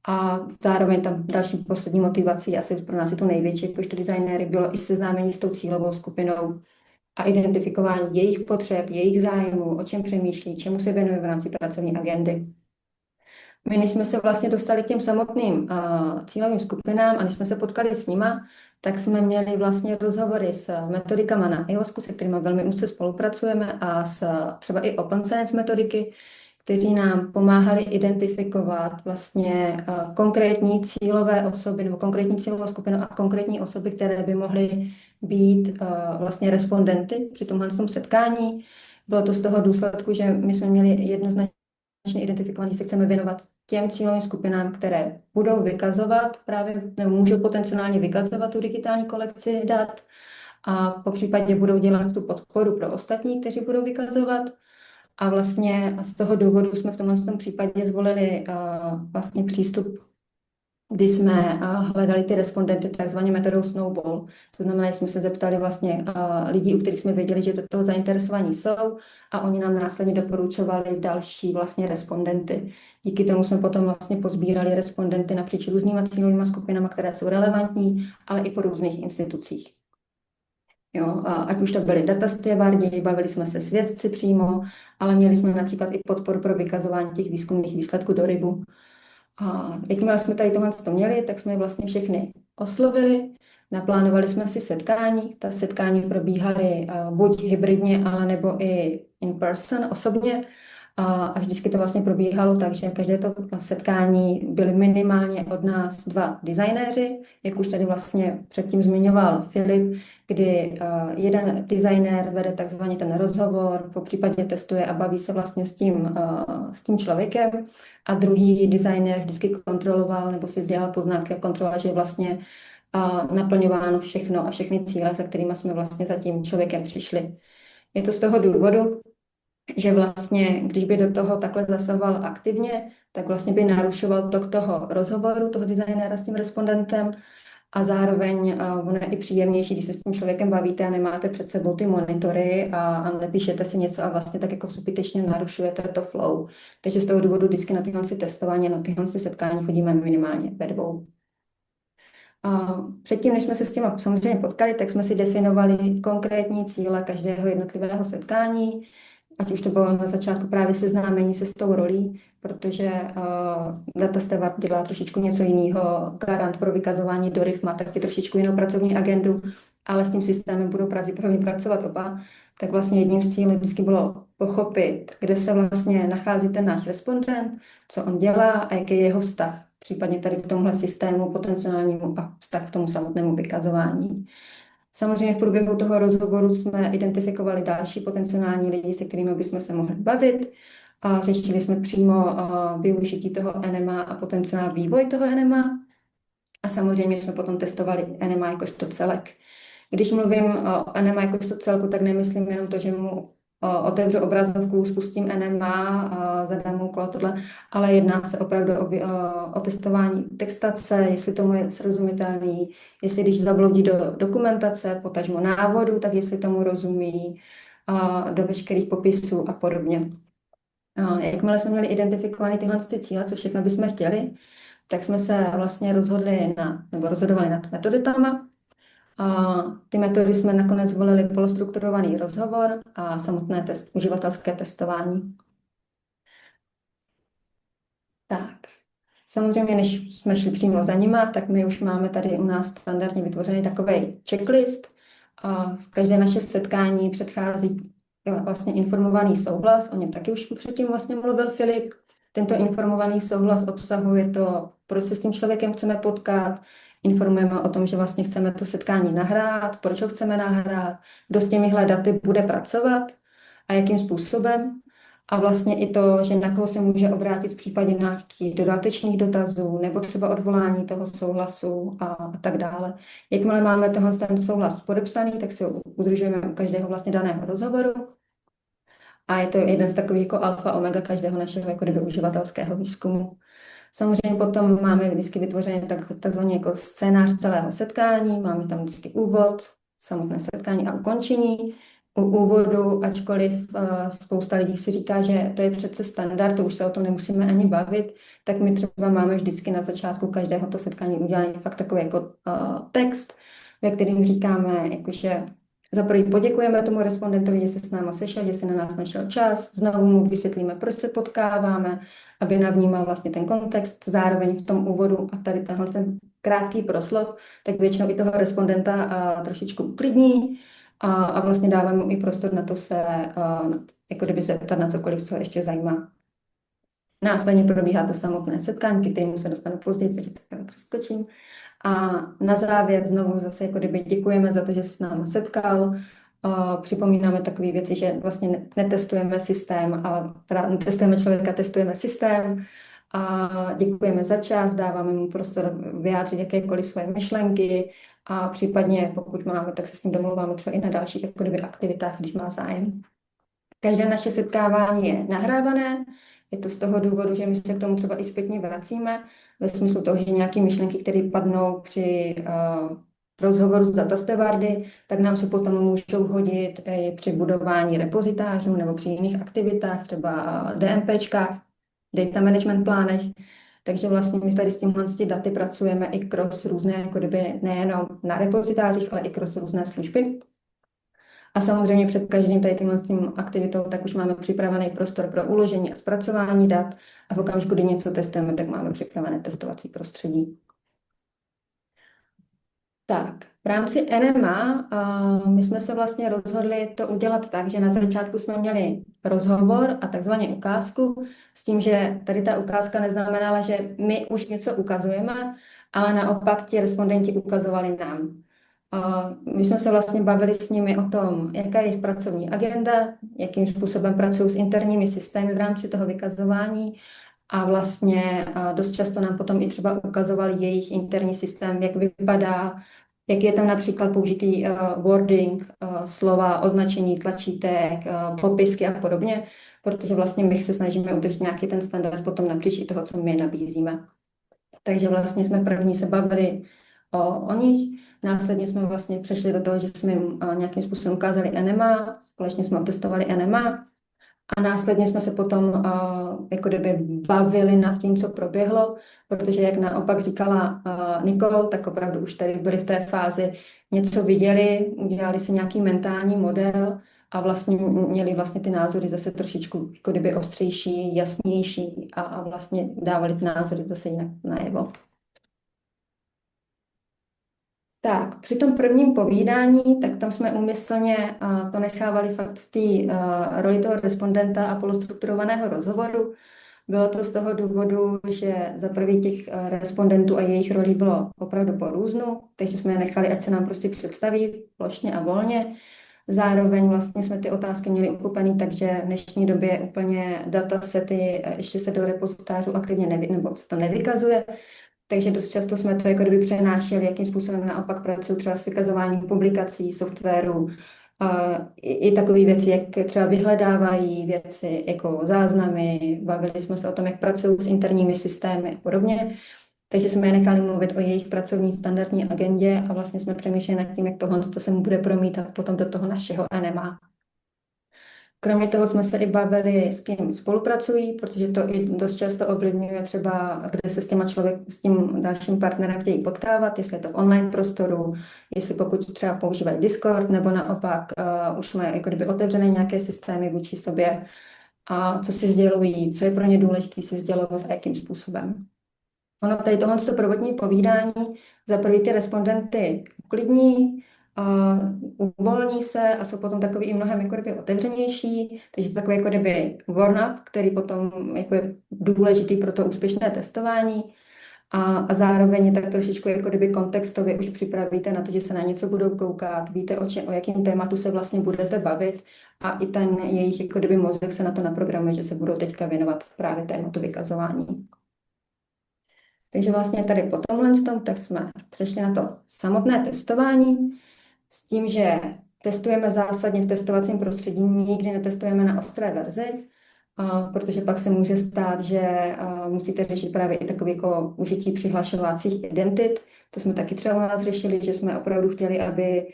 A zároveň tam další poslední motivací, asi pro nás je to největší, jakožto designéry, bylo i seznámení s tou cílovou skupinou a identifikování jejich potřeb, jejich zájmů, o čem přemýšlí, čemu se věnuje v rámci pracovní agendy. My, než jsme se vlastně dostali k těm samotným cílovým skupinám a než jsme se potkali s nima, tak jsme měli vlastně rozhovory s metodikama na iOSku, se kterými velmi úzce spolupracujeme a s třeba i Open Science metodiky, kteří nám pomáhali identifikovat vlastně konkrétní cílové osoby nebo konkrétní cílovou skupinu a konkrétní osoby, které by mohly být vlastně respondenty při tomhle setkání. Bylo to z toho důsledku, že my jsme měli jednoznačně identifikovaný, se chceme věnovat těm cílovým skupinám, které budou vykazovat právě, nebo můžou potenciálně vykazovat tu digitální kolekci dat a po případě budou dělat tu podporu pro ostatní, kteří budou vykazovat. A vlastně z toho důvodu jsme v tomhle případě zvolili vlastně přístup, kdy jsme hledali ty respondenty takzvaně metodou Snowball. To znamená, že jsme se zeptali vlastně lidí, u kterých jsme věděli, že do toho zainteresovaní jsou a oni nám následně doporučovali další vlastně respondenty. Díky tomu jsme potom vlastně pozbírali respondenty napříč různýma cílovými skupinami, které jsou relevantní, ale i po různých institucích. Jo, a ať už to byli datastevardi, bavili jsme se s vědci přímo, ale měli jsme například i podporu pro vykazování těch výzkumných výsledků do RIBu. A jakmile jsme tady tohle měli, tak jsme vlastně všechny oslovili, naplánovali jsme si setkání. Ta setkání probíhaly buď hybridně, ale nebo i in person, osobně. A vždycky to vlastně probíhalo tak, že každé to setkání byly minimálně od nás 2 designéři, jak už tady vlastně předtím zmiňoval Filip, kdy jeden designér vede takzvaně ten rozhovor, po případě testuje a baví se vlastně s tím člověkem a druhý designér vždycky kontroloval nebo si dělal poznámky a kontroloval, že je vlastně naplňováno všechno a všechny cíle, za kterými jsme vlastně za tím člověkem přišli. Je to z toho důvodu, že vlastně, když by do toho takhle zasahoval aktivně, tak vlastně by narušoval tok toho rozhovoru, toho designéra s tím respondentem a zároveň ono je i příjemnější, když se s tím člověkem bavíte a nemáte před sebou ty monitory a nepíšete si něco a vlastně tak jako zbytečně narušujete to flow. Takže z toho důvodu vždycky na tyhle testování, na tyhle setkání chodíme minimálně ve 2. Předtím, než jsme se s tím samozřejmě potkali, tak jsme si definovali konkrétní cíle každého jednotlivého setkání, ať už to bylo na začátku právě seznámení se s tou rolí, protože Data Steward dělá trošičku něco jiného, garant pro vykazování do RIF má taky trošičku jinou pracovní agendu, ale s tím systémem budou pravděpodobně pracovat oba. Tak vlastně jedním z cílů vždycky bylo pochopit, kde se vlastně nachází ten náš respondent, co on dělá a jaký je jeho vztah, případně tady k tomuhle systému potenciálnímu a vztah k tomu samotnému vykazování. Samozřejmě v průběhu toho rozhovoru jsme identifikovali další potenciální lidi, se kterými bychom se mohli bavit a řešili jsme přímo využití toho NMA a potenciální vývoj toho NMA. A samozřejmě jsme potom testovali NMA jakožto celek. Když mluvím o NMA jakožto celku, tak nemyslím jenom to, že mu otevřu obrazovku, spustím NMA, zadám mu úkol tohle, ale jedná se opravdu o testování textace, jestli tomu je srozumitelný, jestli když zabloudí do dokumentace, potažmo návodu, tak jestli tomu rozumí, do veškerých popisů a podobně. Jakmile jsme měli identifikované tyhle cíle, co všechno bychom chtěli, tak jsme se vlastně rozhodovali nad metoditama. Ty metody jsme nakonec zvolili polostrukturovaný rozhovor a samotné uživatelské testování. Tak, samozřejmě, než jsme šli přímo za nima, tak my už máme tady u nás standardně vytvořený takový checklist. Z každé naše setkání předchází vlastně informovaný souhlas, o něm taky už předtím vlastně mluvil Filip. Tento informovaný souhlas obsahuje to, proč se s tím člověkem chceme potkat, informujeme o tom, že vlastně chceme to setkání nahrát, proč ho chceme nahrát, kdo s těmihle daty bude pracovat a jakým způsobem. A vlastně i to, že na koho se může obrátit v případě nějakých dodatečných dotazů nebo třeba odvolání toho souhlasu a tak dále. Jakmile máme ten souhlas podepsaný, tak si ho udržujeme u každého vlastně daného rozhovoru. A je to jeden z takových jako alfa omega každého našeho jako uživatelského výzkumu. Samozřejmě potom máme vždycky vytvořený takzvaný jako scénář celého setkání, máme tam vždycky úvod, samotné setkání a ukončení. U úvodu, ačkoliv spousta lidí si říká, že to je přece standard, to už se o tom nemusíme ani bavit, tak my třeba máme vždycky na začátku každého to setkání udělaný fakt takový jako text, ve kterým říkáme, jakože za první poděkujeme tomu respondentovi, že se s náma sešel, že si na nás našel čas, znovu mu vysvětlíme, proč se potkáváme, aby navnímal vlastně ten kontext, zároveň v tom úvodu a tady tenhle ten krátký proslov, tak většinou i toho respondenta trošičku uklidní a vlastně dáváme mu i prostor na to se, jako kdyby se ptat na cokoliv, co ještě zajímá. Následně probíhá to samotné setkání, k kterému se dostanu později, takže tak přeskočím. A na závěr znovu zase jako kdyby děkujeme za to, že se s námi setkal Připomínáme takové věci, že vlastně netestujeme systém, ale teda netestujeme člověka, testujeme systém. A děkujeme za čas, dáváme mu prostor vyjádřit jakékoliv svoje myšlenky a případně, pokud máme, tak se s ním domluváme třeba i na dalších jako kdyby aktivitách, když má zájem. Každé naše setkávání je nahrávané, je to z toho důvodu, že my se k tomu třeba i zpětně vracíme, ve smyslu toho, že nějaké myšlenky, které padnou při rozhovoru s data stewardy, tak nám se potom můžou hodit i při budování repozitářů nebo při jiných aktivitách, třeba DMPčkách, data management plánech. Takže vlastně my tady s tímhle daty pracujeme i cross různé, jako kdyby nejenom na repozitářích, ale i cross různé služby. A samozřejmě před každým tady tím aktivitou tak už máme připravený prostor pro uložení a zpracování dat a v okamžiku, kdy něco testujeme, tak máme připravené testovací prostředí. Tak, v rámci NMA my jsme se vlastně rozhodli to udělat tak, že na začátku jsme měli rozhovor a takzvaně ukázku, s tím, že tady ta ukázka neznamenala, že my už něco ukazujeme, ale naopak ti respondenti ukazovali nám. My jsme se vlastně bavili s nimi o tom, jaká je jejich pracovní agenda, jakým způsobem pracují s interními systémy v rámci toho vykazování a vlastně dost často nám potom i třeba ukazovali jejich interní systém, jak vypadá, jak je tam například použitý wording, slova, označení tlačítek, popisky a podobně, protože vlastně my se snažíme udržet nějaký ten standard potom napříč i toho, co my nabízíme. Takže vlastně jsme první se bavili o nich, následně jsme vlastně přešli do toho, že jsme jim nějakým způsobem ukázali NMA, společně jsme otestovali NMA a následně jsme se potom jako kdyby bavili nad tím, co proběhlo, protože jak naopak říkala Nicole, tak opravdu už tady byli v té fázi, něco viděli, udělali si nějaký mentální model a vlastně měli vlastně ty názory zase trošičku jako kdyby ostřejší, jasnější a vlastně dávali ty názory zase jinak najevo. Tak, při tom prvním povídání, tak tam jsme úmyslně to nechávali fakt v té roli toho respondenta a polostrukturovaného rozhovoru. Bylo to z toho důvodu, že za prvý těch respondentů a jejich rolí bylo opravdu po různu, takže jsme je nechali, ať se nám prostě představí plošně a volně. Zároveň vlastně jsme ty otázky měli uchopený, takže v dnešní době úplně datasety ještě se do repozitářů aktivně nebo se to nevykazuje. Takže dost často jsme to jako kdyby přenášeli, jakým způsobem naopak pracují třeba s vykazováním publikací, softwaru, i takové věci, jak třeba vyhledávají věci jako záznamy, bavili jsme se o tom, jak pracují s interními systémy a podobně. Takže jsme je nechali mluvit o jejich pracovní standardní agendě a vlastně jsme přemýšleli nad tím, jak tohle se mu bude promítat potom do toho našeho NMA. Kromě toho jsme se i bavili, s kým spolupracují, protože to i dost často ovlivňuje třeba, kde se s tím dalším partnerem chtějí potkávat, jestli je to v online prostoru, jestli pokud třeba používají Discord, nebo naopak už mají jako kdyby otevřené nějaké systémy vůči sobě a co si sdělují, co je pro ně důležité si sdělovat a jakým způsobem. Ono tady tohle prvotní povídání za prvý ty respondenty uklidní, uvolní se a jsou potom takový i mnohem jako kdyby otevřenější, takže to takový jako kdyby warm-up, který potom jako je důležitý pro to úspěšné testování a zároveň je tak trošičku jako kdyby kontextově už připravíte na to, že se na něco budou koukat, víte o jakém tématu se vlastně budete bavit a i ten jejich jako kdyby mozek se na to naprogramuje, že se budou teďka věnovat právě tématu vykazování. Takže vlastně tady po tomhle tak jsme přešli na to samotné testování s tím, že testujeme zásadně v testovacím prostředí, nikdy netestujeme na ostré verzi, protože pak se může stát, že musíte řešit právě i takové jako užití přihlašovacích identit. To jsme taky třeba u nás řešili, že jsme opravdu chtěli, aby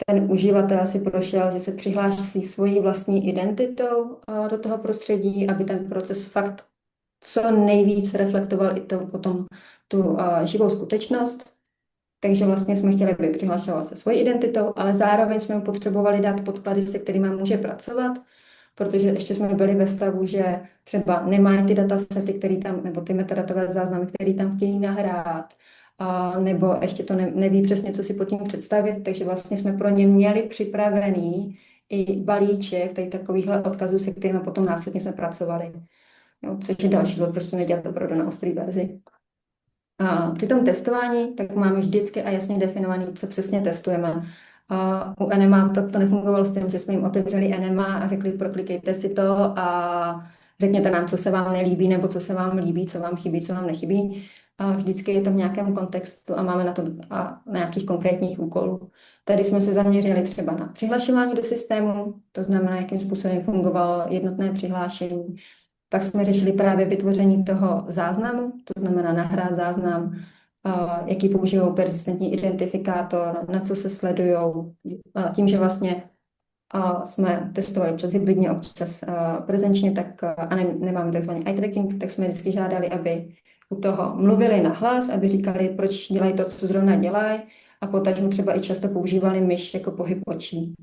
ten uživatel si prošel, že se přihlásí svojí vlastní identitou do toho prostředí, aby ten proces fakt co nejvíc reflektoval i potom tu živou skutečnost. Takže vlastně jsme chtěli, aby přihlašoval se svojí identitou, ale zároveň jsme mu potřebovali dát podklady, se kterými může pracovat, protože ještě jsme byli ve stavu, že třeba nemají ty datasety, které tam, nebo ty metadatové záznamy, které tam chtějí nahrát, nebo ještě to neví přesně, co si pod tím představit, takže vlastně jsme pro ně měli připravený i balíček tady takovýchhle odkazů, se kterými potom následně jsme pracovali. Jo, což je další důvod, proč to nedělat opravdu na ostrý verzi. Při tom testování tak máme vždycky a jasně definovaný, co přesně testujeme. U NMA to nefungovalo s tím, že jsme jim otevřeli NMA a řekli, proklikejte si to a řekněte nám, co se vám nelíbí, nebo co se vám líbí, co vám chybí, co vám nechybí. A vždycky je to v nějakém kontextu a máme na to na nějakých konkrétních úkolů. Tady jsme se zaměřili třeba na přihlašování do systému, to znamená, jakým způsobem fungovalo jednotné přihlášení. Pak jsme řešili právě vytvoření toho záznamu, to znamená nahrát záznam, jaký používají persistentní identifikátor, na co se sledují. Tím, že vlastně jsme testovali občas hybridně, občas prezenčně, tak a nemáme takzvaný eye tracking, tak jsme vždycky žádali, aby u toho mluvili nahlas, aby říkali, proč dělají to, co zrovna dělají, a potažmo třeba i často používali myš jako pohyb očí.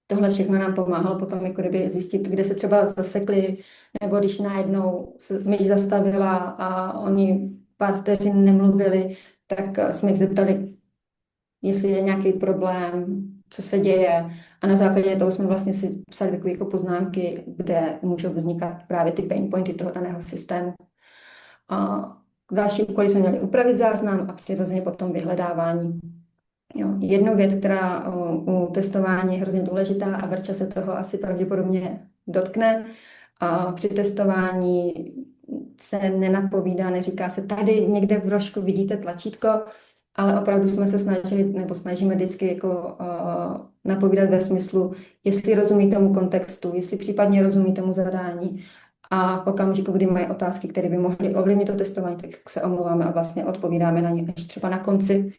Tohle všechno nám pomáhalo potom jako kdyby zjistit, kde se třeba zasekli, nebo když najednou myš zastavila a oni pár vteřin nemluvili, tak jsme jich zeptali, jestli je nějaký problém, co se děje. A na základě toho jsme vlastně si psali takové jako poznámky, kde můžou vznikat právě ty pain pointy toho daného systému. A další úkoly jsme měli upravit záznam a přirozeně potom vyhledávání. Jo, jednu věc, která u testování je hrozně důležitá a Verča se toho asi pravděpodobně dotkne. A při testování se nenapovídá, neříká se, tady někde v rožku vidíte tlačítko, ale opravdu jsme se snažili, nebo snažíme vždycky jako, napovídat ve smyslu, jestli rozumí tomu kontextu, jestli případně rozumí tomu zadání. A v okamžiku, kdy mají otázky, které by mohly ovlivnit to testování, tak se omlouváme a vlastně odpovídáme na ně až třeba na konci,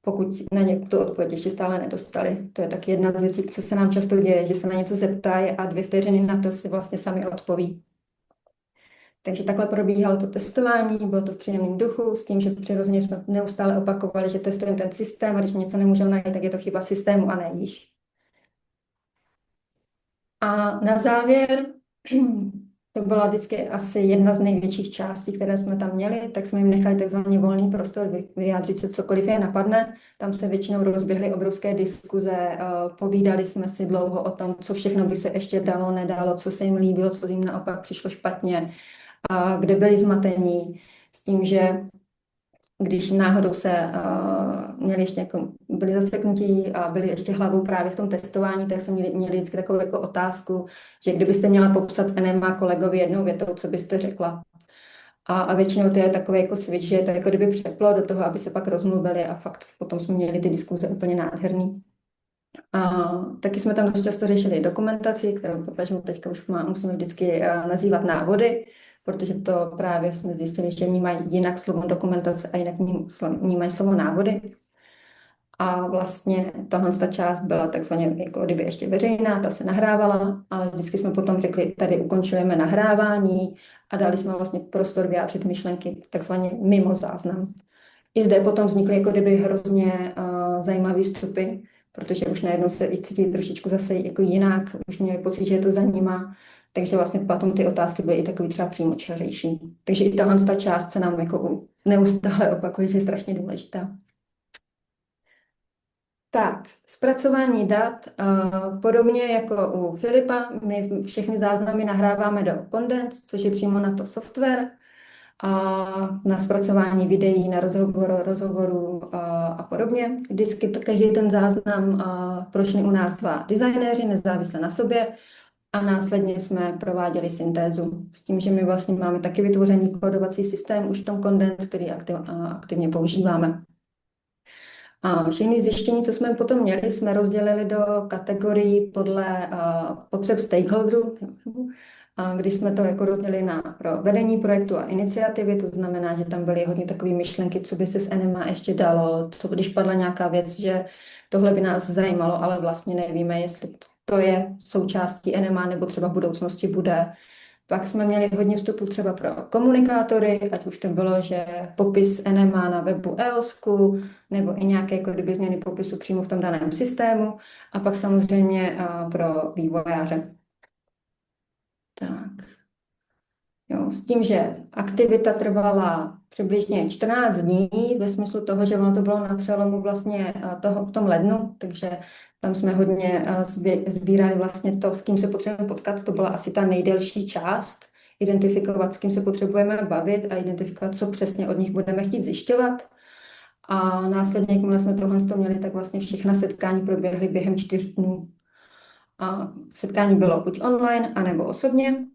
pokud na ně tu odpověď ještě stále nedostali. To je tak jedna z věcí, co se nám často děje, že se na něco zeptají a 2 vteřiny na to si vlastně sami odpoví. Takže takhle probíhalo to testování, bylo to v příjemném duchu, s tím, že přirozeně jsme neustále opakovali, že testujeme ten systém a když něco nemůžeme najít, tak je to chyba systému a ne jich. A na závěr, to byla vždycky asi jedna z největších částí, které jsme tam měli, tak jsme jim nechali takzvaný volný prostor vyjádřit se cokoliv je napadne. Tam se většinou rozběhly obrovské diskuze, povídali jsme si dlouho o tom, co všechno by se ještě dalo, nedalo, co se jim líbilo, co jim naopak přišlo špatně, kde byli zmatení, s tím, že když náhodou se měli ještě jako, byli zaseknutí a byli ještě hlavou právě v tom testování, tak jsme měli vždycky takovou jako otázku, že kdybyste měla popsat NMA kolegovi jednou větou, co byste řekla. A většinou to je takový jako switch, že je to jako kdyby přeplo do toho, aby se pak rozmluvili a fakt potom jsme měli ty diskuze úplně nádherný. Taky jsme tam dost často řešili dokumentaci, kterou potažmo teďka už musíme vždycky nazývat návody, protože to právě jsme zjistili, že vnímají jinak slovo dokumentace a jinak vnímají slovo návody. A vlastně tahle část byla takzvaně jako kdyby ještě veřejná, ta se nahrávala, ale vždycky jsme potom řekli, tady ukončujeme nahrávání a dali jsme vlastně prostor vyjádřit myšlenky takzvaně mimo záznam. I zde potom vznikly jako kdyby hrozně zajímavé vstupy, protože už najednou se i cítí trošičku zase jako jinak, už měli pocit, že je to zajímá. Takže vlastně potom ty otázky byly i takový třeba přímočařejší. Takže i ta část se nám jako neustále opakuje, že je strašně důležitá. Tak, zpracování dat. Podobně jako u Filipa, my všechny záznamy nahráváme do Condense, což je přímo na to software, a na zpracování videí, na rozhovorů a podobně. Vždycky každý ten záznam prošli u nás 2 designéři, nezávisle na sobě, a následně jsme prováděli syntézu s tím, že my vlastně máme taky vytvořený kódovací systém už v tom Condense, který aktivně používáme. A všechny zjištění, co jsme potom měli, jsme rozdělili do kategorií podle potřeb stakeholderů, když jsme to jako rozdělili pro vedení projektu a iniciativy, to znamená, že tam byly hodně takové myšlenky, co by se s NMA ještě dalo, co když padla nějaká věc, že tohle by nás zajímalo, ale vlastně nevíme, jestli to je součástí NMA nebo třeba v budoucnosti bude. Pak jsme měli hodně vstupů třeba pro komunikátory, ať už to bylo, že popis NMA na webu EOSku, nebo i nějaké jako kdyby změny popisu přímo v tom daném systému. A pak samozřejmě pro vývojáře. Tak. Jo, s tím, že aktivita trvala přibližně 14 dní, ve smyslu toho, že ono to bylo na přelomu vlastně toho v tom lednu, takže tam jsme hodně sbírali vlastně to, s kým se potřebujeme potkat, to byla asi ta nejdelší část, identifikovat, s kým se potřebujeme bavit a identifikovat, co přesně od nich budeme chtít zjišťovat. A následně, jakmile jsme tohle měli, tak vlastně všechna setkání proběhly během 4 dnů. A setkání bylo buď online, anebo osobně.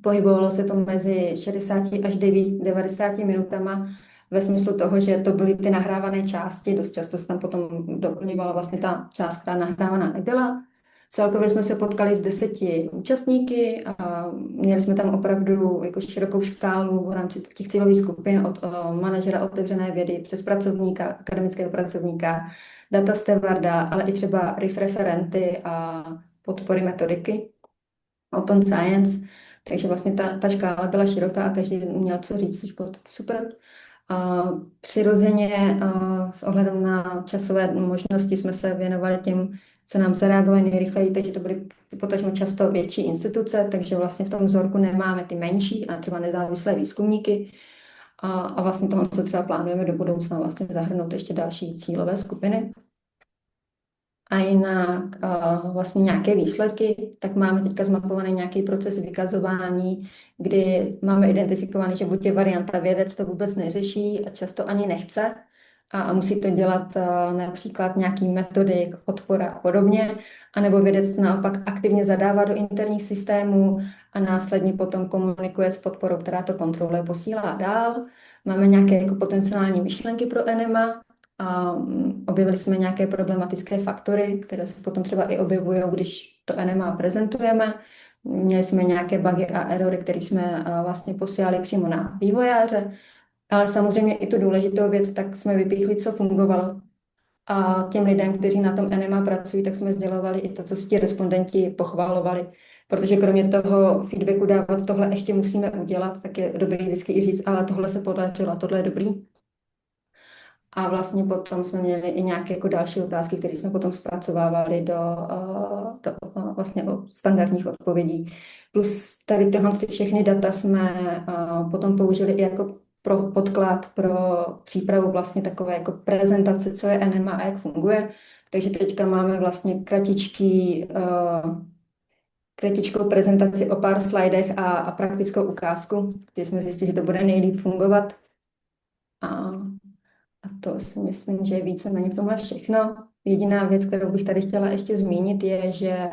Pohybovalo se to mezi 60 až 90 minutama ve smyslu toho, že to byly ty nahrávané části, dost často se tam potom doplňovala vlastně ta část, která nahrávaná nebyla. Celkově jsme se potkali s 10 účastníky a měli jsme tam opravdu jako širokou škálu v rámci těch cílových skupin od manažera otevřené vědy přes pracovníka, akademického pracovníka, data stewarda, ale i třeba RIF referenty a podpory metodiky, open science. Takže vlastně ta škála byla široká a každý měl co říct, což bylo super. Přirozeně s ohledem na časové možnosti jsme se věnovali těm, co nám zareagovali nejrychleji, takže to byly potažmo často větší instituce, takže vlastně v tom vzorku nemáme ty menší a třeba nezávislé výzkumníky. A vlastně toho, co třeba plánujeme do budoucna, vlastně zahrnout ještě další cílové skupiny. A jinak vlastně nějaké výsledky, tak máme teďka zmapovaný nějaký proces vykazování, kdy máme identifikovaný, že buď je varianta vědec to vůbec neřeší a často ani nechce a musí to dělat například nějaký metodik, podpora a podobně, anebo vědec to naopak aktivně zadává do interních systémů a následně potom komunikuje s podporou, která to kontroluje, posílá dál. Máme nějaké jako potenciální myšlenky pro NMA, a objevili jsme nějaké problematické faktory, které se potom třeba i objevují, když to NMA prezentujeme. Měli jsme nějaké bugy a erory, které jsme vlastně posílali přímo na vývojáře, ale samozřejmě i tu důležitou věc, tak jsme vypíchli, co fungovalo. A těm lidem, kteří na tom NMA pracují, tak jsme sdělovali i to, co si ti respondenti pochvalovali. Protože kromě toho feedbacku dávat tohle ještě musíme udělat, tak je dobrý vždycky i říct, ale tohle se podařilo, tohle je dobrý. A vlastně potom jsme měli i nějaké jako další otázky, které jsme potom zpracovávali do vlastně standardních odpovědí. Plus tady tyhle všechny data jsme potom použili i jako pro podklad pro přípravu vlastně takové jako prezentace, co je NMA a jak funguje. Takže teďka máme vlastně kratičkou prezentaci o pár slajdech a praktickou ukázku, kde jsme zjistili, že to bude nejlíp fungovat. A to si myslím, že je víceméně v tomhle všechno. Jediná věc, kterou bych tady chtěla ještě zmínit, je, že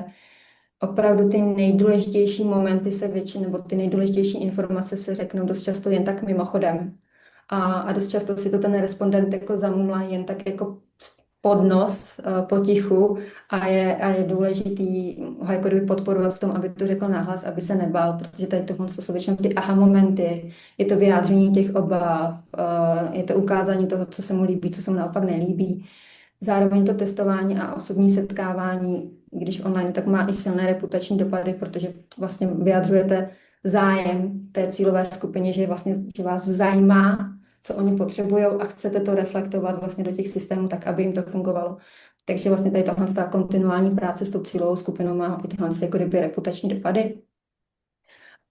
opravdu ty nejdůležitější momenty nebo ty nejdůležitější informace se řeknou dost často jen tak mimochodem. A dost často si to ten respondent jako zamumlá jen tak jako pod nos, potichu a je důležitý ho jako podporovat v tom, aby to řekl nahlas, aby se nebál, protože tady tohle jsou většinou ty aha momenty, je to vyjádření těch obav, je to ukázání toho, co se mu líbí, co se mu naopak nelíbí. Zároveň to testování a osobní setkávání, když online, tak má i silné reputační dopady, protože vlastně vyjadřujete zájem té cílové skupině, že vás zajímá, co oni potřebují a chcete to reflektovat vlastně do těch systémů tak, aby jim to fungovalo. Takže vlastně tady tahle kontinuální práce s tou cílovou skupinou má i tyhle jako reputační dopady.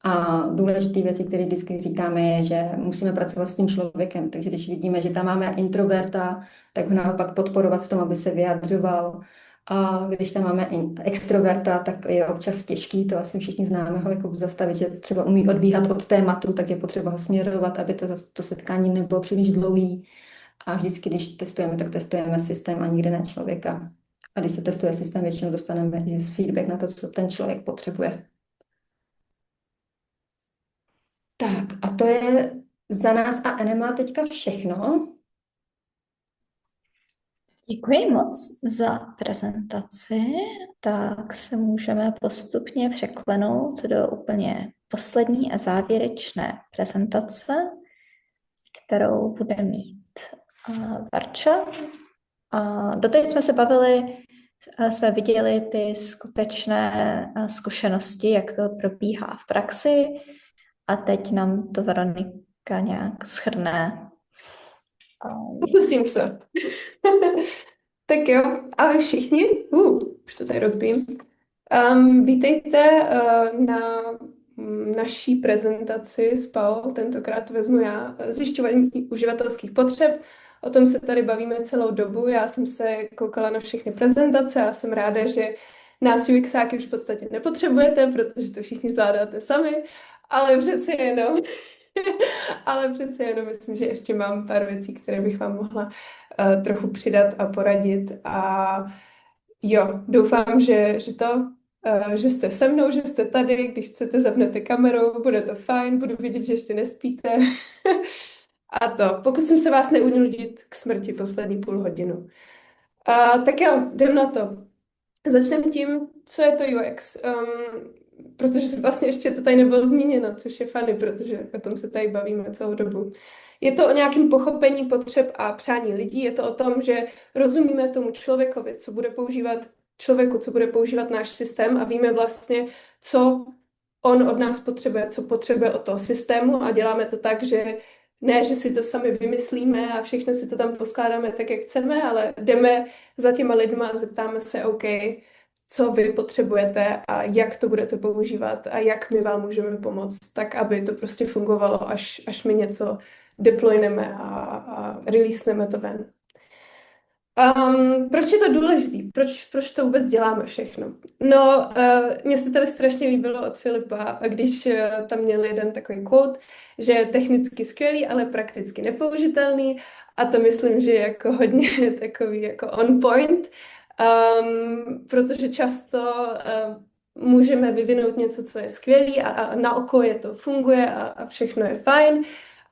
A důležité věci, které vždycky říkáme, je, že musíme pracovat s tím člověkem. Takže když vidíme, že tam máme introverta, tak ho naopak podporovat v tom, aby se vyjadřoval. A když tam máme extroverta, tak je občas těžký, to asi všichni známe ho jako zastavit, že třeba umí odbíhat od tématu, tak je potřeba ho směrovat, aby to setkání nebylo příliš dlouhý. A vždycky, když testujeme, tak testujeme systém a nikdy ne člověka. A když se testuje systém, většinou dostaneme i feedback na to, co ten člověk potřebuje. Tak a to je za nás a NMA teďka všechno. Děkuji moc za prezentaci. Tak se můžeme postupně překlenout do úplně poslední a závěrečné prezentace, kterou bude mít Verča. Doteď jsme se bavili, jsme viděli ty skutečné zkušenosti, jak to probíhá v praxi a teď nám to Veronika nějak shrne. Pokusím se. Tak jo, ahoj všichni. Už to tady rozbím. Vítejte na naší prezentaci s PAO. Tentokrát vezmu já zjišťování uživatelských potřeb. O tom se tady bavíme celou dobu. Já jsem se koukala na všechny prezentace a jsem ráda, že nás UXáky už v podstatě nepotřebujete, protože to všichni zvládáte sami, ale přece jenom ale přece jenom myslím, že ještě mám pár věcí, které bych vám mohla trochu přidat a poradit. A jo, doufám, že že jste se mnou, že jste tady, když chcete, zapnete kameru, bude to fajn, budu vidět, že ještě nespíte. A pokusím se vás neunudit k smrti poslední půl hodinu. Tak jo, jdem na to. Začneme tím, co je to UX, protože se vlastně ještě to tady nebylo zmíněno, což je funny, protože o tom se tady bavíme celou dobu. Je to o nějakém pochopení potřeb a přání lidí, je to o tom, že rozumíme tomu člověkovi, co bude používat náš systém a víme vlastně, co on od nás potřebuje, co potřebuje od toho systému a děláme to tak, že ne, že si to sami vymyslíme a všechno si to tam poskládáme tak, jak chceme, ale jdeme za těma lidma a zeptáme se, OK, co vy potřebujete a jak to budete používat a jak my vám můžeme pomoct, tak aby to prostě fungovalo, až my něco deployneme a releaseneme to ven. Proč je to důležitý? Proč to vůbec děláme všechno? No, mně se tady strašně líbilo od Filipa, když tam měl jeden takový quote, že je technicky skvělý, ale prakticky nepoužitelný a to myslím, že je jako hodně takový jako on point, protože často můžeme vyvinout něco, co je skvělý a na oko to funguje a všechno je fajn,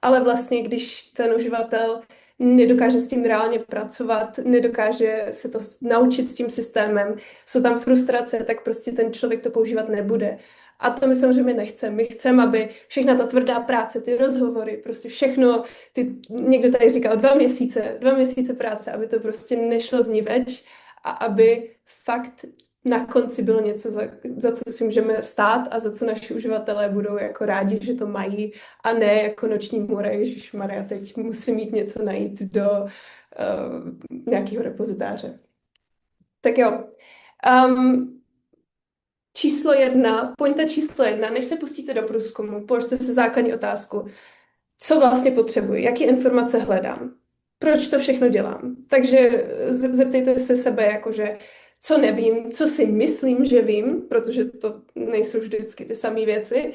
ale vlastně, když ten uživatel nedokáže s tím reálně pracovat, nedokáže se to naučit s tím systémem, jsou tam frustrace, tak prostě ten člověk to používat nebude. A to my samozřejmě nechceme. My chceme, aby všechna ta tvrdá práce, ty rozhovory, prostě všechno, někdo tady říkal 2 měsíce práce, aby to prostě nešlo vniveč a aby fakt na konci bylo něco, za co si můžeme stát a za co naši uživatelé budou jako rádi, že to mají a ne jako noční můra, ježišmarja, teď musím mít něco najít do nějakého repozitáře. Tak jo. Pointa číslo 1, než se pustíte do průzkumu, položte si základní otázku, co vlastně potřebuji, jaké informace hledám, proč to všechno dělám. Takže zeptejte se sebe, jakože co nevím, co si myslím, že vím, protože to nejsou vždycky ty samé věci,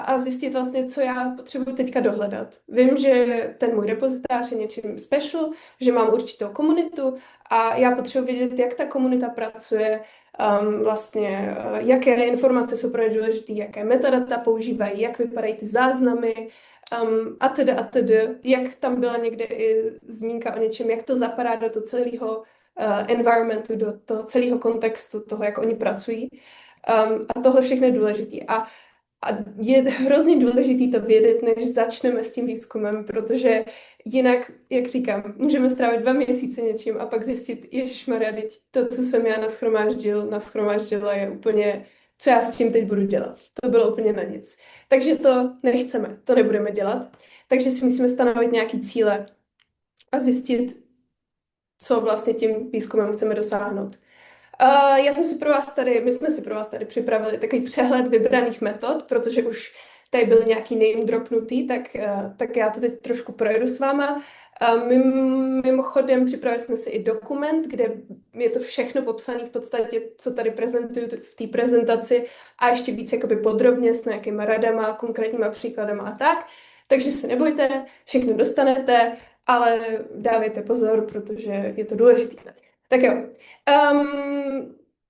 a zjistit vlastně, co já potřebuji teďka dohledat. Vím, že ten můj repozitář je něčím special, že mám určitou komunitu a já potřebuji vědět, jak ta komunita pracuje, vlastně jaké informace jsou pro ně důležité, jaké metadata používají, jak vypadají ty záznamy, a tedy, jak tam byla někde i zmínka o něčem, jak to zapadá do toho celého environmentu, do toho celého kontextu toho, jak oni pracují. A tohle všechno je důležité. A je hrozně důležité to vědět, než začneme s tím výzkumem, protože jinak, jak říkám, můžeme strávit 2 měsíce něčím a pak zjistit, ježišmarja, to, co jsem já nashromáždila, je úplně, co já s tím teď budu dělat. To bylo úplně na nic. Takže to nechceme, to nebudeme dělat. Takže si musíme stanovit nějaké cíle a zjistit, co vlastně tím výzkumem chceme dosáhnout. My jsme si pro vás tady připravili takový přehled vybraných metod, protože už tady byly nějaký name dropnutý, tak já to teď trošku projedu s váma. Mimochodem připravili jsme si i dokument, kde je to všechno popsané v podstatě, co tady prezentuju v té prezentaci a ještě víc jakoby podrobně s nějakýma radama, konkrétníma příkladama a tak. Takže se nebojte, všechno dostanete, ale dávejte pozor, protože je to důležité. Tak jo.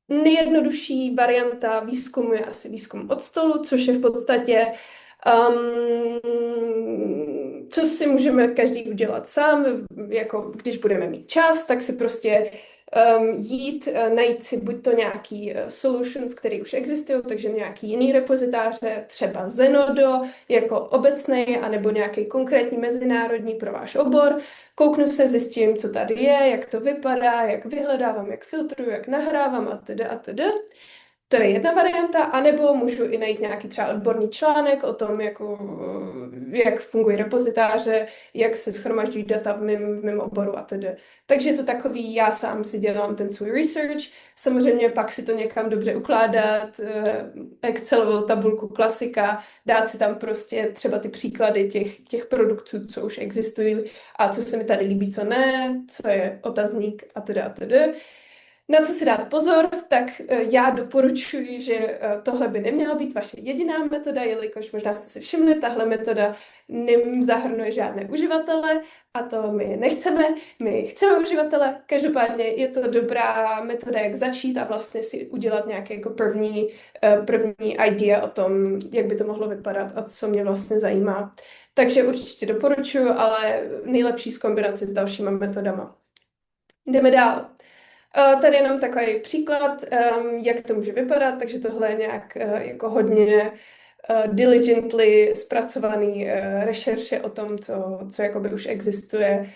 Nejjednodušší varianta výzkumu je asi výzkum od stolu, což je v podstatě, co si můžeme každý udělat sám, jako když budeme mít čas, tak si prostě najít si buď to nějaký solutions, který už existují, takže nějaký jiný repozitáře, třeba Zenodo jako obecný, anebo nějaký konkrétní mezinárodní pro váš obor. Kouknu se, zjistím, co tady je, jak to vypadá, jak vyhledávám, jak filtruju, jak nahrávám a tedy. To je jedna varianta, anebo můžu i najít nějaký třeba odborný článek o tom, jak fungují repozitáře, jak se shromažďují data v mém oboru a tedy. Takže je to takový, já sám si dělám ten svůj research, samozřejmě pak si to někam dobře ukládat, Excelovou tabulku klasika, dát si tam prostě třeba ty příklady těch produktů, co už existují a co se mi tady líbí, co ne, co je otazník a tedy. Na co si dát pozor, tak já doporučuji, že tohle by neměla být vaše jediná metoda, jelikož možná jste si všimli, tahle metoda nezahrnuje žádné uživatele a to my nechceme. My chceme uživatele, každopádně je to dobrá metoda, jak začít a vlastně si udělat nějaké jako první idea o tom, jak by to mohlo vypadat a co mě vlastně zajímá. Takže určitě doporučuji, ale nejlepší z kombinace s dalšíma metodama. Jdeme dál. Tady jenom takový příklad, jak to může vypadat, takže tohle je nějak jako hodně diligently zpracovaný rešerše o tom, co jakoby už existuje.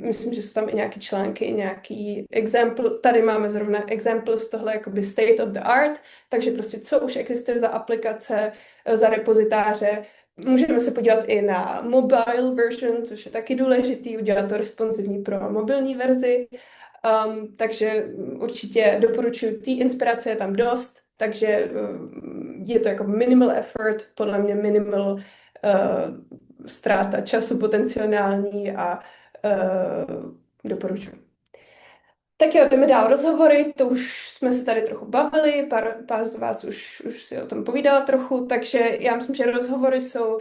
Myslím, že jsou tam i nějaké články, nějaký example. Tady máme zrovna example z tohle jakoby state of the art, takže prostě co už existuje za aplikace, za repozitáře. Můžeme se podívat i na mobile version, což je taky důležitý, udělat to responsivní pro mobilní verzi. Takže určitě doporučuji, té inspirace je tam dost, takže je to jako minimal effort, podle mě minimal ztráta času potenciální a doporučuji. Tak jo, jdeme dál rozhovory, to už jsme se tady trochu bavili, pár z vás už si o tom povídala trochu, takže já myslím, že rozhovory jsou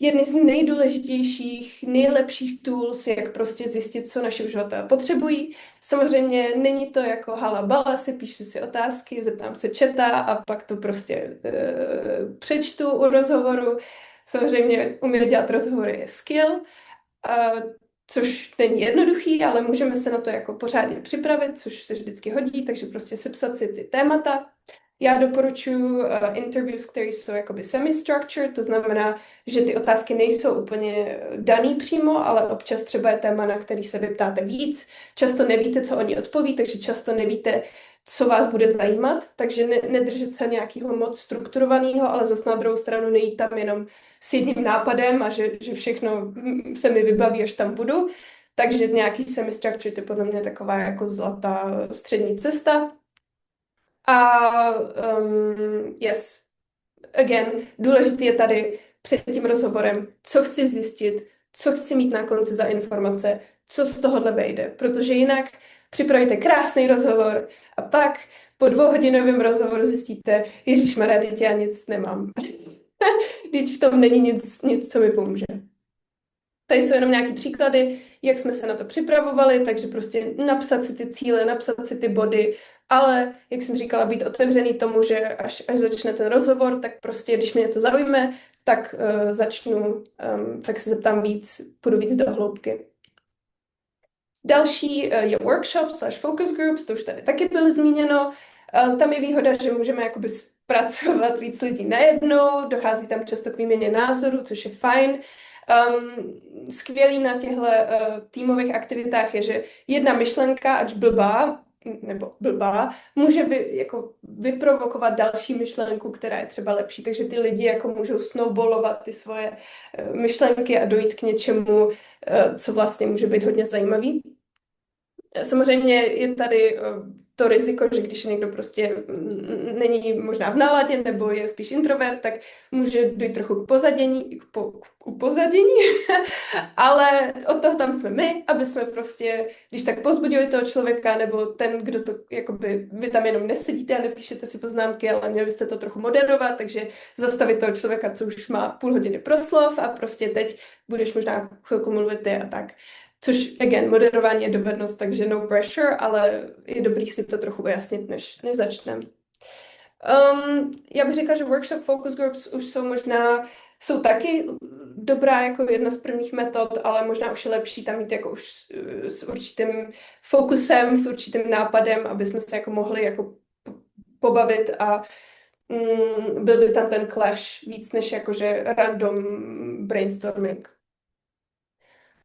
jedny z nejdůležitějších, nejlepších tools, jak prostě zjistit, co naši uživatelé potřebují. Samozřejmě není to jako halabala, si píšu si otázky, zeptám se chata a pak to prostě přečtu u rozhovoru. Samozřejmě umět dělat rozhovory je skill, což není jednoduchý, ale můžeme se na to jako pořádně připravit, což se vždycky hodí, takže prostě sepsat si ty témata. Já doporučuji interviews, které jsou jakoby semi-structured, to znamená, že ty otázky nejsou úplně daný přímo, ale občas třeba je téma, na který se vyptáte víc. Často nevíte, co oni odpoví, takže často nevíte, co vás bude zajímat, takže nedržet se nějakého moc strukturovaného, ale zase na druhou stranu nejít tam jenom s jedním nápadem a že všechno se mi vybaví, až tam budu. Takže nějaký semi-structured je podle mě taková jako zlatá střední cesta. A yes, again, důležité je tady před tím rozhovorem, co chci zjistit, co chci mít na konci za informace, co z tohohle vejde, protože jinak připravíte krásný rozhovor a pak po 2hodinovém rozhovoru zjistíte, ježišmarja, teď já nic nemám. Teď v tom není nic, co mi pomůže. Tady jsou jenom nějaké příklady, jak jsme se na to připravovali, takže prostě napsat si ty cíle, napsat si ty body, ale, jak jsem říkala, být otevřený tomu, že až začne ten rozhovor, tak prostě, když mě něco zaujme, tak tak se zeptám víc, půjdu víc do hloubky. Další je workshop/focus groups, to už tady taky bylo zmíněno. Tam je výhoda, že můžeme jakoby zpracovat víc lidí najednou, dochází tam často k výměně názorů, což je fajn. Skvělý na těchto týmových aktivitách je, že jedna myšlenka, ať blbá, může vyprovokovat další myšlenku, která je třeba lepší. Takže ty lidi jako můžou snowballovat ty svoje myšlenky a dojít k něčemu, co vlastně může být hodně zajímavý. Samozřejmě je tady to riziko, že když je někdo prostě není možná v náladě nebo je spíš introvert, tak může dojít trochu k upozadění, ale od toho tam jsme my, aby jsme prostě, když tak povzbudili toho člověka, nebo ten, kdo to, jakoby, vy tam jenom nesedíte a nepíšete si poznámky, ale měli byste to trochu moderovat, takže zastavit toho člověka, co už má půl hodiny proslov a prostě teď budeš možná chvilku mluvit ty a tak. Což, again, moderování je dovednost, takže no pressure, ale je dobrý si to trochu vyjasnit, než začneme. Já bych řekla, že workshop focus groups už jsou taky dobrá jako jedna z prvních metod, ale možná už je lepší tam mít jako už s určitým fokusem, s určitým nápadem, aby jsme se jako mohli jako pobavit a byl by tam ten clash víc než jakože random brainstorming.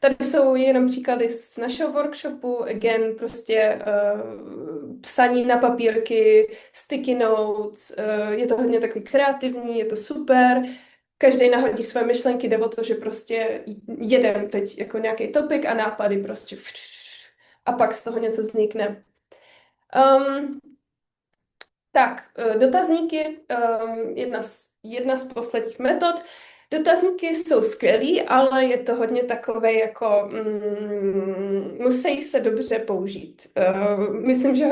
Tady jsou jenom příklady z našeho workshopu, again, prostě psaní na papírky, sticky notes, je to hodně takový kreativní, je to super, každý nahodí své myšlenky, jde o to, že prostě jedem teď jako nějaký topik a nápady prostě a pak z toho něco vznikne. Tak, dotazníky, jedna z posledních metod. Dotazníky jsou skvělý, ale je to hodně takové jako musí se dobře použít. Myslím, že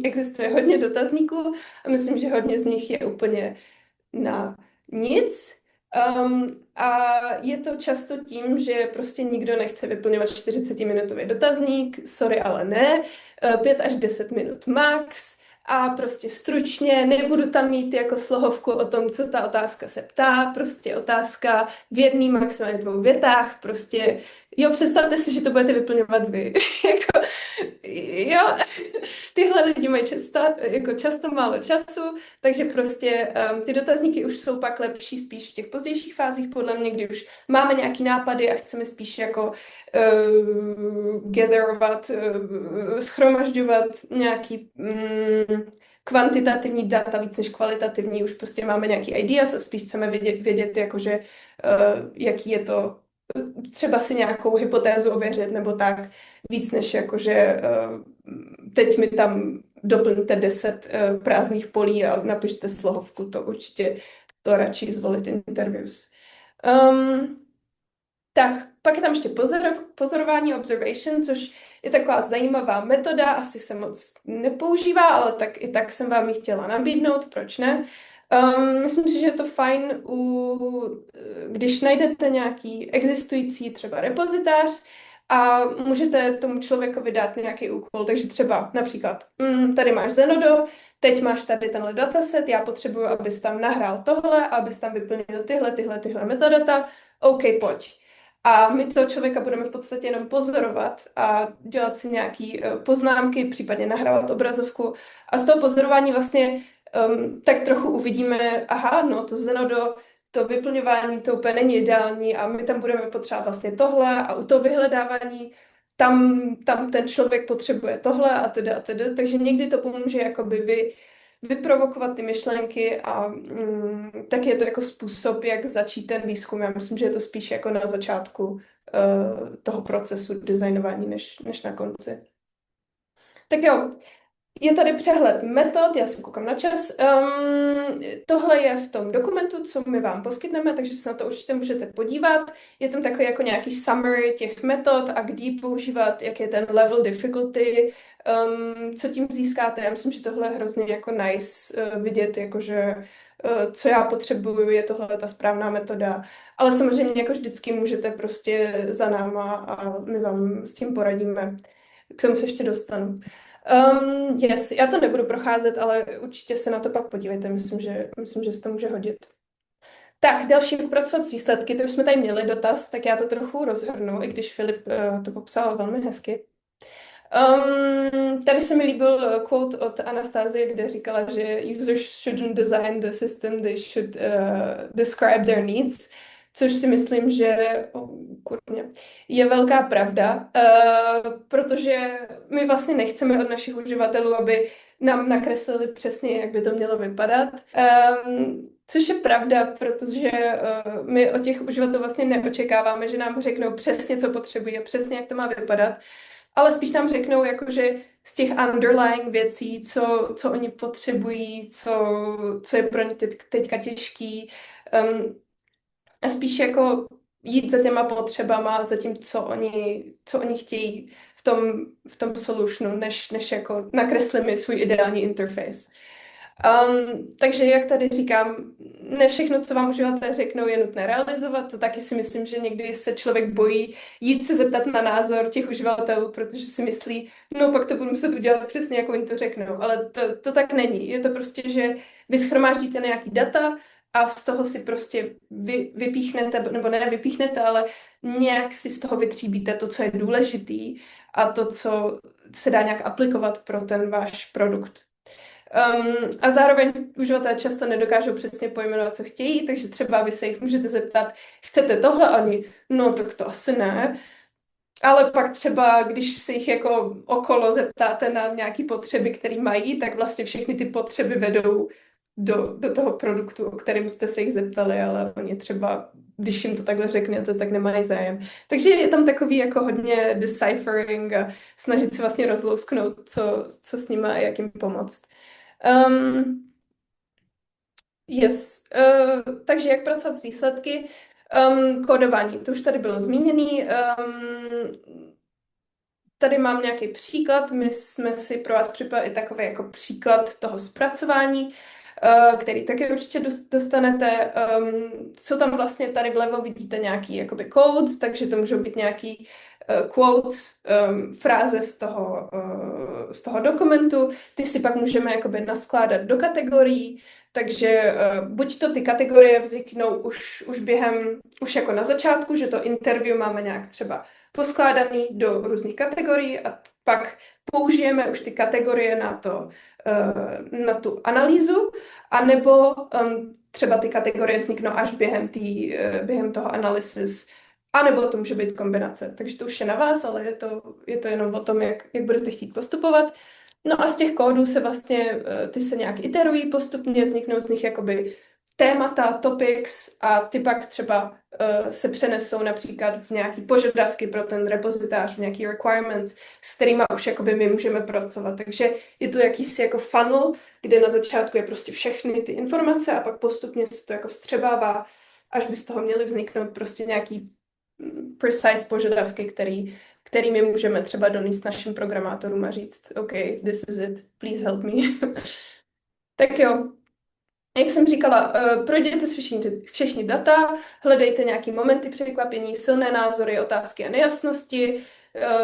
existuje hodně dotazníků a myslím, že hodně z nich je úplně na nic. A je to často tím, že prostě nikdo nechce vyplňovat 40-minutový dotazník, sorry, ale ne, 5 až 10 minut max a prostě stručně, nebudu tam mít jako slohovku o tom, co ta otázka se ptá, prostě otázka v jedný, maximálně 2 větách, prostě, jo, představte si, že to budete vyplňovat vy, jako, jo, tyhle lidi mají často málo času, takže prostě ty dotazníky už jsou pak lepší spíš v těch pozdějších fázích, podle mě, kdy už máme nějaký nápady a chceme spíš jako gatherovat, schromažďovat nějaký kvantitativní data víc než kvalitativní, už prostě máme nějaký ideas a spíš chceme vědět jakože, jaký je to, třeba si nějakou hypotézu ověřit nebo tak, víc než jakože teď mi tam doplňte 10 prázdných polí a napište slohovku, to určitě to radši zvolit interviews. Tak, pak je tam ještě pozorování, observation, což je taková zajímavá metoda, asi se moc nepoužívá, ale i tak jsem vám ji chtěla nabídnout, proč ne? Myslím si, že je to fajn, když najdete nějaký existující třeba repozitář a můžete tomu člověkovi dát nějaký úkol, takže třeba například tady máš Zenodo, teď máš tady tenhle dataset, já potřebuji, abys tam nahrál tohle, abys tam vyplnil tyhle metadata, OK, pojď. A my toho člověka budeme v podstatě jenom pozorovat a dělat si nějaké poznámky, případně nahrávat obrazovku. A z toho pozorování vlastně tak trochu uvidíme, aha, no to Zenodo, to vyplňování, to úplně není ideální a my tam budeme potřebovat vlastně tohle a u toho vyhledávání tam ten člověk potřebuje tohle a teda. Takže někdy to pomůže jakoby vyprovokovat ty myšlenky a tak je to jako způsob, jak začít ten výzkum. Já myslím, že je to spíš jako na začátku toho procesu designování, než na konci. Tak jo, je tady přehled metod, já si koukám na čas. Tohle je v tom dokumentu, co my vám poskytneme, takže se na to určitě můžete podívat. Je tam takový jako nějaký summary těch metod a kdy používat, jak je ten level difficulty, co tím získáte. Já myslím, že tohle je hrozně jako nice vidět, jakože co já potřebuju, je tohle ta správná metoda. Ale samozřejmě jako vždycky můžete prostě za náma a my vám s tím poradíme. K tomu se ještě dostanu. Yes, já to nebudu procházet, ale určitě se na to pak podívejte, myslím, že se to může hodit. Tak, další, pracovat s výsledky, to už jsme tady měli dotaz, tak já to trochu rozhrnu, i když Filip to popsal velmi hezky. Tady se mi líbil quote od Anastasie, kde říkala, že users shouldn't design the system, they should describe their needs, což si myslím, že je velká pravda, protože my vlastně nechceme od našich uživatelů, aby nám nakreslili přesně, jak by to mělo vypadat. Což je pravda, protože my od těch uživatelů vlastně neočekáváme, že nám řeknou přesně, co potřebují a přesně, jak to má vypadat, ale spíš nám řeknou, jakože z těch underlying věcí, co oni potřebují, co je pro ně teďka těžký, a spíš jako jít za těma potřebama, za tím, co oni chtějí v tom solutionu, než jako nakreslit mi svůj ideální interface. Takže jak tady říkám, ne všechno, co vám uživatelé řeknou, je nutné realizovat. To taky si myslím, že někdy se člověk bojí jít se zeptat na názor těch uživatelů, protože si myslí, no pak to budu muset udělat přesně, jako jim to řeknou. Ale to tak není. Je to prostě, že vy shromáždíte nějaký data a z toho si prostě vypíchnete, nebo ne vypíchnete, ale nějak si z toho vytříbíte to, co je důležitý a to, co se dá nějak aplikovat pro ten váš produkt. A zároveň uživatelé často nedokážou přesně pojmenovat, co chtějí, takže třeba vy se jich můžete zeptat, chcete tohle? A oni, no tak to asi ne. Ale pak třeba, když se jich jako okolo zeptáte na nějaké potřeby, které mají, tak vlastně všechny ty potřeby vedou do toho produktu, o kterém jste se jich zeptali, ale oni třeba, když jim to takhle řeknete, tak nemají zájem. Takže je tam takový jako hodně deciphering a snažit se vlastně rozlousknout, co s nimi a jak jim pomoct. Yes. Takže jak pracovat s výsledky? Kódování, to už tady bylo zmíněný. Tady mám nějaký příklad. My jsme si pro vás připravili takový jako příklad toho zpracování, který taky určitě dostanete. Jsou tam vlastně tady vlevo vidíte nějaký jakoby codes, takže to můžou být nějaký quotes, fráze z toho dokumentu. Ty si pak můžeme jakoby naskládat do kategorií, takže buď to ty kategorie vzniknou už jako na začátku, že to interview máme nějak třeba poskládaný do různých kategorií a pak použijeme už ty kategorie na tu analýzu, anebo třeba ty kategorie vzniknou až během toho analysis, anebo to může být kombinace. Takže to už je na vás, ale je to jenom o tom, jak budete chtít postupovat. No a z těch kódů se vlastně, ty se nějak iterují postupně, vzniknou z nich jakoby témata, topics a ty pak třeba se přenesou například v nějaký požadavky pro ten repozitář, v nějaký requirements, s kterými už jakoby my můžeme pracovat. Takže je to jakýsi jako funnel, kde na začátku je prostě všechny ty informace a pak postupně se to jako vstřebává, až by z toho měly vzniknout prostě nějaký precise požadavky, který my můžeme třeba donést našim programátorům a říct, OK, this is it, please help me. Tak jo, jak jsem říkala, projděte si všechny data, hledejte nějaké momenty překvapení, silné názory, otázky a nejasnosti,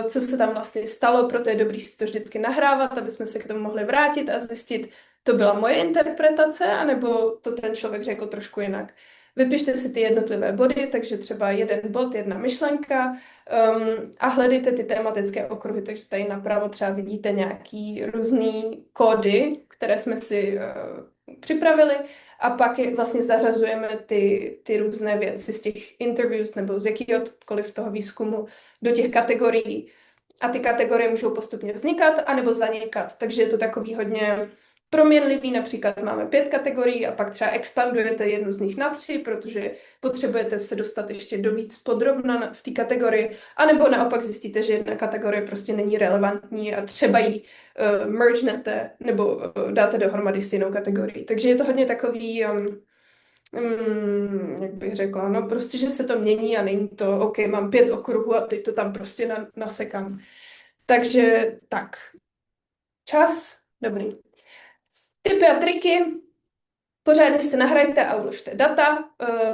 co se tam vlastně stalo, proto je dobré si to vždycky nahrávat, aby jsme se k tomu mohli vrátit a zjistit, to byla moje interpretace, anebo to ten člověk řekl trošku jinak. Vypište si ty jednotlivé body, takže třeba jeden bod, jedna myšlenka a hledejte ty tematické okruhy, takže tady napravo třeba vidíte nějaký různý kódy, které jsme si připravili a pak vlastně zařazujeme ty různé věci z těch interviews nebo z jakýhokoliv toho výzkumu do těch kategorií a ty kategorie můžou postupně vznikat anebo zanikat, takže je to takový hodně proměnlivý, například máme 5 kategorií a pak třeba expandujete jednu z nich na 3, protože potřebujete se dostat ještě do víc podrobna v té kategorii, anebo naopak zjistíte, že jedna kategorie prostě není relevantní a třeba ji mergenete nebo dáte dohromady s jinou kategorií. Takže je to hodně takový, jak bych řekla, no prostě, že se to mění a není to, OK, mám 5 okruhů a teď to tam prostě nasekám. Takže tak. Čas, dobrý. Tipy a triky. Pořádně si nahrajte a uložte data,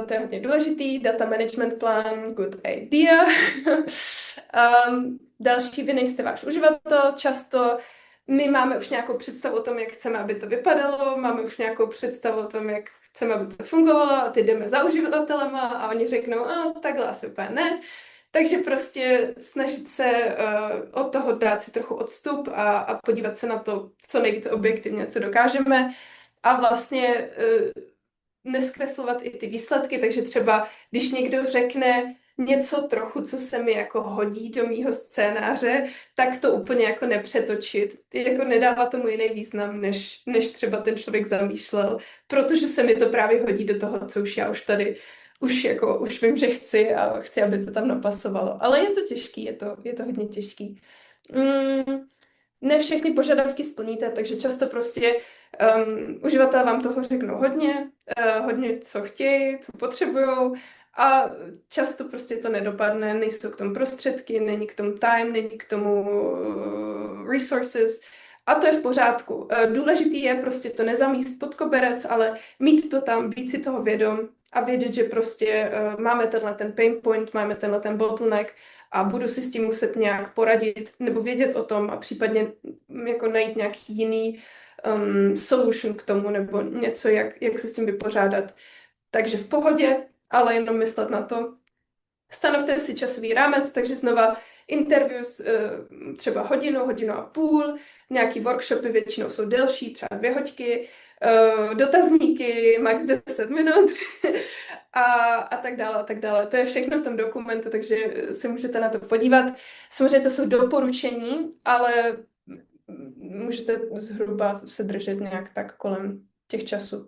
to je hodně důležitý. Data management plan, good idea. Další, vy nejste váš uživatel, často my máme už nějakou představu o tom, jak chceme, aby to vypadalo, máme už nějakou představu o tom, jak chceme, aby to fungovalo a ty jdeme za uživatelema a oni řeknou, takhle asi úplně ne. Takže prostě snažit se od toho dát si trochu odstup a podívat se na to, co nejvíce objektivně, co dokážeme a vlastně neskreslovat i ty výsledky, takže třeba když někdo řekne něco trochu, co se mi jako hodí do mýho scénáře, tak to úplně jako nepřetočit. Jako nedává tomu jiný význam, než třeba ten člověk zamýšlel, protože se mi to právě hodí do toho, co už já už tady už vím, že chci a chci, aby to tam napasovalo. Ale je to těžký, je to hodně těžký. Ne všechny požadavky splníte, takže často prostě uživatelé vám toho řeknou hodně, co chtějí, co potřebujou a často prostě to nedopadne, nejsou k tomu prostředky, není k tomu time, není k tomu resources a to je v pořádku. Důležitý je prostě to nezamíst pod koberec, ale mít to tam, být si toho vědom a vědět, že prostě máme tenhle ten pain point, máme tenhle ten bottleneck a budu si s tím muset nějak poradit nebo vědět o tom a případně jako najít nějaký jiný solution k tomu nebo něco, jak se s tím vypořádat. Takže v pohodě, ale jenom myslet na to. Stanovte si časový rámec, takže znova interviews třeba hodinu a půl, nějaký workshopy většinou jsou delší, třeba 2 hodiny, dotazníky max 10 minut a tak dále a tak dále. To je všechno v tom dokumentu, takže se můžete na to podívat. Samozřejmě to jsou doporučení, ale můžete zhruba se držet nějak tak kolem těch časů.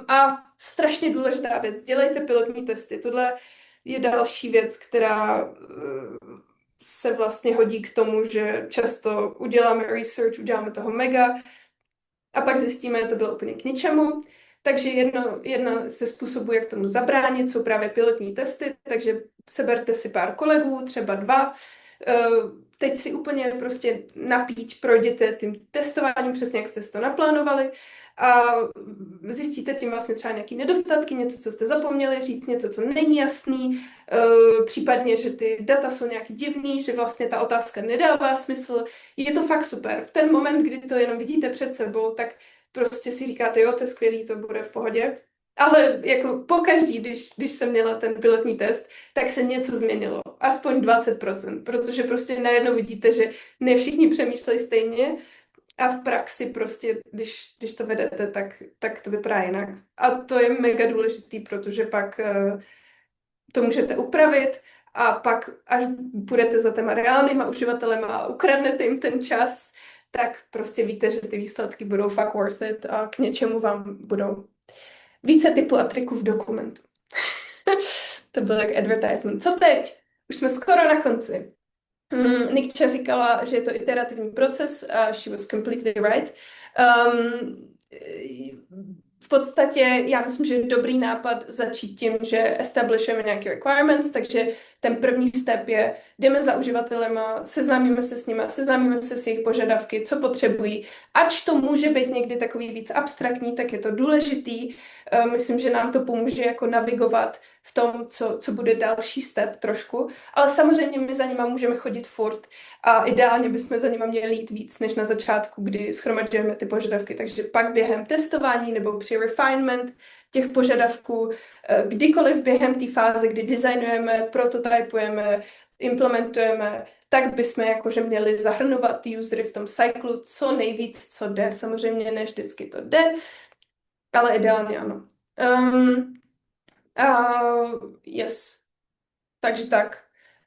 A strašně důležitá věc, dělejte pilotní testy. Tohle je další věc, která se vlastně hodí k tomu, že často uděláme research, uděláme toho mega a pak zjistíme, že to bylo úplně k ničemu. Takže jedna ze způsobů, jak tomu zabránit, jsou právě pilotní testy, takže seberte si pár kolegů, třeba 2, teď si úplně prostě napíč projděte tím testováním, přesně jak jste to naplánovali a zjistíte tím vlastně třeba nějaké nedostatky, něco, co jste zapomněli říct, něco, co není jasný, případně, že ty data jsou nějaký divný, že vlastně ta otázka nedává smysl. Je to fakt super. V ten moment, kdy to jenom vidíte před sebou, tak prostě si říkáte, jo, to je skvělý, to bude v pohodě. Ale jako pokaždý, když jsem měla ten pilotní test, tak se něco změnilo. Aspoň 20%, protože prostě najednou vidíte, že ne všichni přemýšlejí stejně a v praxi prostě, když to vedete, tak to vypadá jinak. A to je mega důležitý, protože pak to můžete upravit a pak, až budete za těma reálnýma uživatelema a ukradnete jim ten čas, tak prostě víte, že ty výsledky budou fakt worth it a k něčemu vám budou. Více typů a triků v dokumentu. To byl jak advertisement. Co teď? Už jsme skoro na konci. Nikča říkala, že je to iterativní proces a she was completely right. V podstatě já myslím, že je dobrý nápad začít tím, že establishujeme nějaké requirements, takže ten první step je, jdeme za uživatelema, seznámíme se s nimi, seznámíme se s jejich požadavky, co potřebují. Ač to může být někdy takový víc abstraktní, tak je to důležitý. Myslím, že nám to pomůže jako navigovat v tom, co bude další step trošku, ale samozřejmě my za nima můžeme chodit furt a ideálně bychom za nima měli jít víc, než na začátku, kdy shromažďujeme ty požadavky. Takže pak během testování nebo při refinement těch požadavků, kdykoliv během té fáze, kdy designujeme, prototypujeme, implementujeme, tak bychom jakože měli zahrnovat ty usery v tom cyklu co nejvíc, co jde. Samozřejmě ne vždycky to jde, ale ideálně ano. Yes. Takže tak.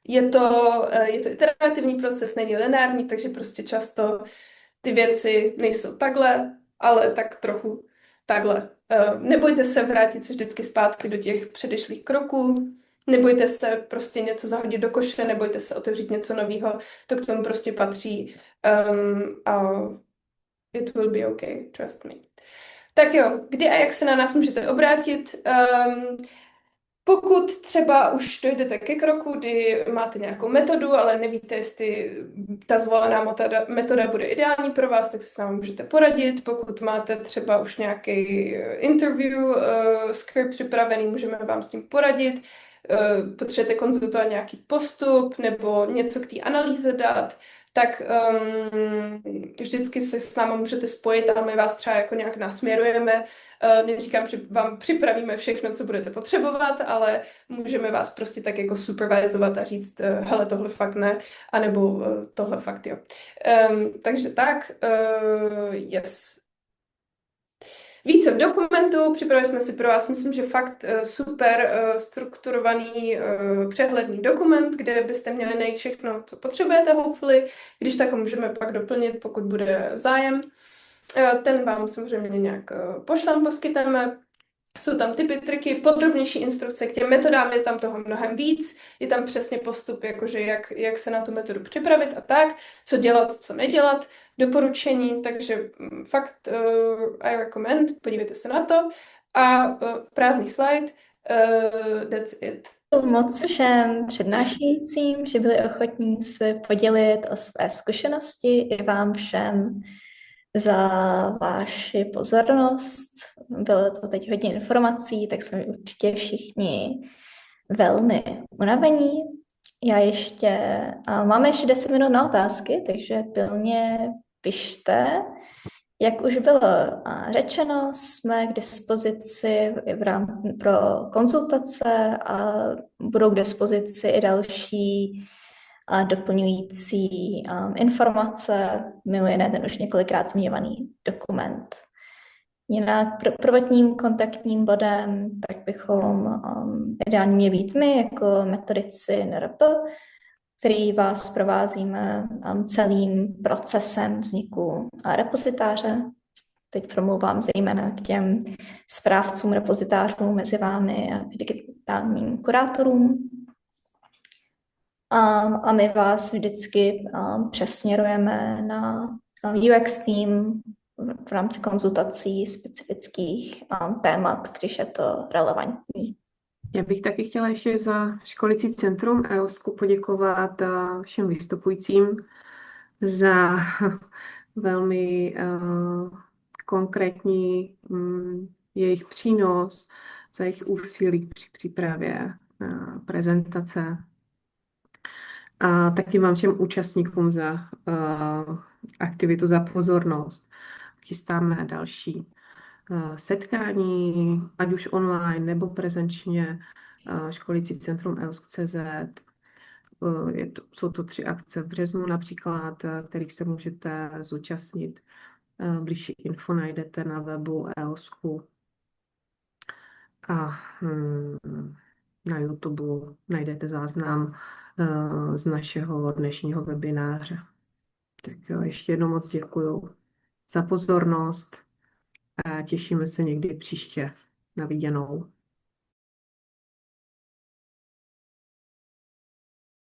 Je to iterativní proces, není lineární, takže prostě často ty věci nejsou takhle, ale tak trochu takhle. Nebojte se vrátit se vždycky zpátky do těch předešlých kroků, nebojte se prostě něco zahodit do koše, nebojte se otevřít něco nového, to k tomu prostě patří a it will be okay, trust me. Tak jo, kdy a jak se na nás můžete obrátit? Pokud třeba už dojdete ke kroku, kdy máte nějakou metodu, ale nevíte, jestli ta zvolená metoda bude ideální pro vás, tak se s námi můžete poradit. Pokud máte třeba už nějaký interview script připravený, můžeme vám s tím poradit. Potřebujete konzultovat nějaký postup nebo něco k té analýze dát, tak vždycky se s námi můžete spojit a my vás třeba jako nějak nasměrujeme. Neříkám, že vám připravíme všechno, co budete potřebovat, ale můžeme vás prostě tak jako supervisovat a říct, hele, tohle fakt ne, anebo tohle fakt jo. Takže tak, yes. Více v dokumentu, připravili jsme si pro vás, myslím, že fakt super strukturovaný, přehledný dokument, kde byste měli najít všechno, co potřebujete, hopefully, když tak ho můžeme pak doplnit, pokud bude zájem. Ten vám samozřejmě nějak poskytneme. Jsou tam tipy, triky, podrobnější instrukce k těm metodám, je tam toho mnohem víc, je tam přesně postup, jakože jak se na tu metodu připravit a tak, co dělat, co nedělat, doporučení, takže fakt I recommend, podívejte se na to a prázdný slide, that's it. Moc všem přednášejícím, že byli ochotní se podělit o své zkušenosti, i vám všem za vaši pozornost. Bylo to teď hodně informací, tak jsme určitě všichni velmi unavení. Máme ještě 10 minut na otázky, takže pilně pište. Jak už bylo řečeno, jsme k dispozici pro konzultace a budou k dispozici i další a doplňující informace, mimo jiné ten už několikrát zmiňovaný dokument. Jinak prvotním kontaktním bodem tak bychom ideálně měli být my jako metodici NRP, který vás provázíme celým procesem vzniku repozitáře. Teď promluvám zejména k těm správcům repozitářů mezi vámi a digitálním kurátorům. A my vás vždycky přesměrujeme na UX tým, v rámci konzultací specifických témat, když je to relevantní. Já bych taky chtěla ještě za školicí centrum EOSku poděkovat všem vystupujícím za velmi konkrétní jejich přínos, za jejich úsilí při přípravě prezentace. A taky vám všem účastníkům za aktivitu, za pozornost. Chystáme další setkání, ať už online nebo prezenčně, školicí centrum EOSK.cz. Jsou to 3 akce v březnu například, kterých se můžete zúčastnit. Bližší info najdete na webu EOSKu a na YouTube najdete záznam z našeho dnešního webináře. Tak jo, ještě jednou moc děkuju za pozornost a těšíme se někdy příště. Na viděnou.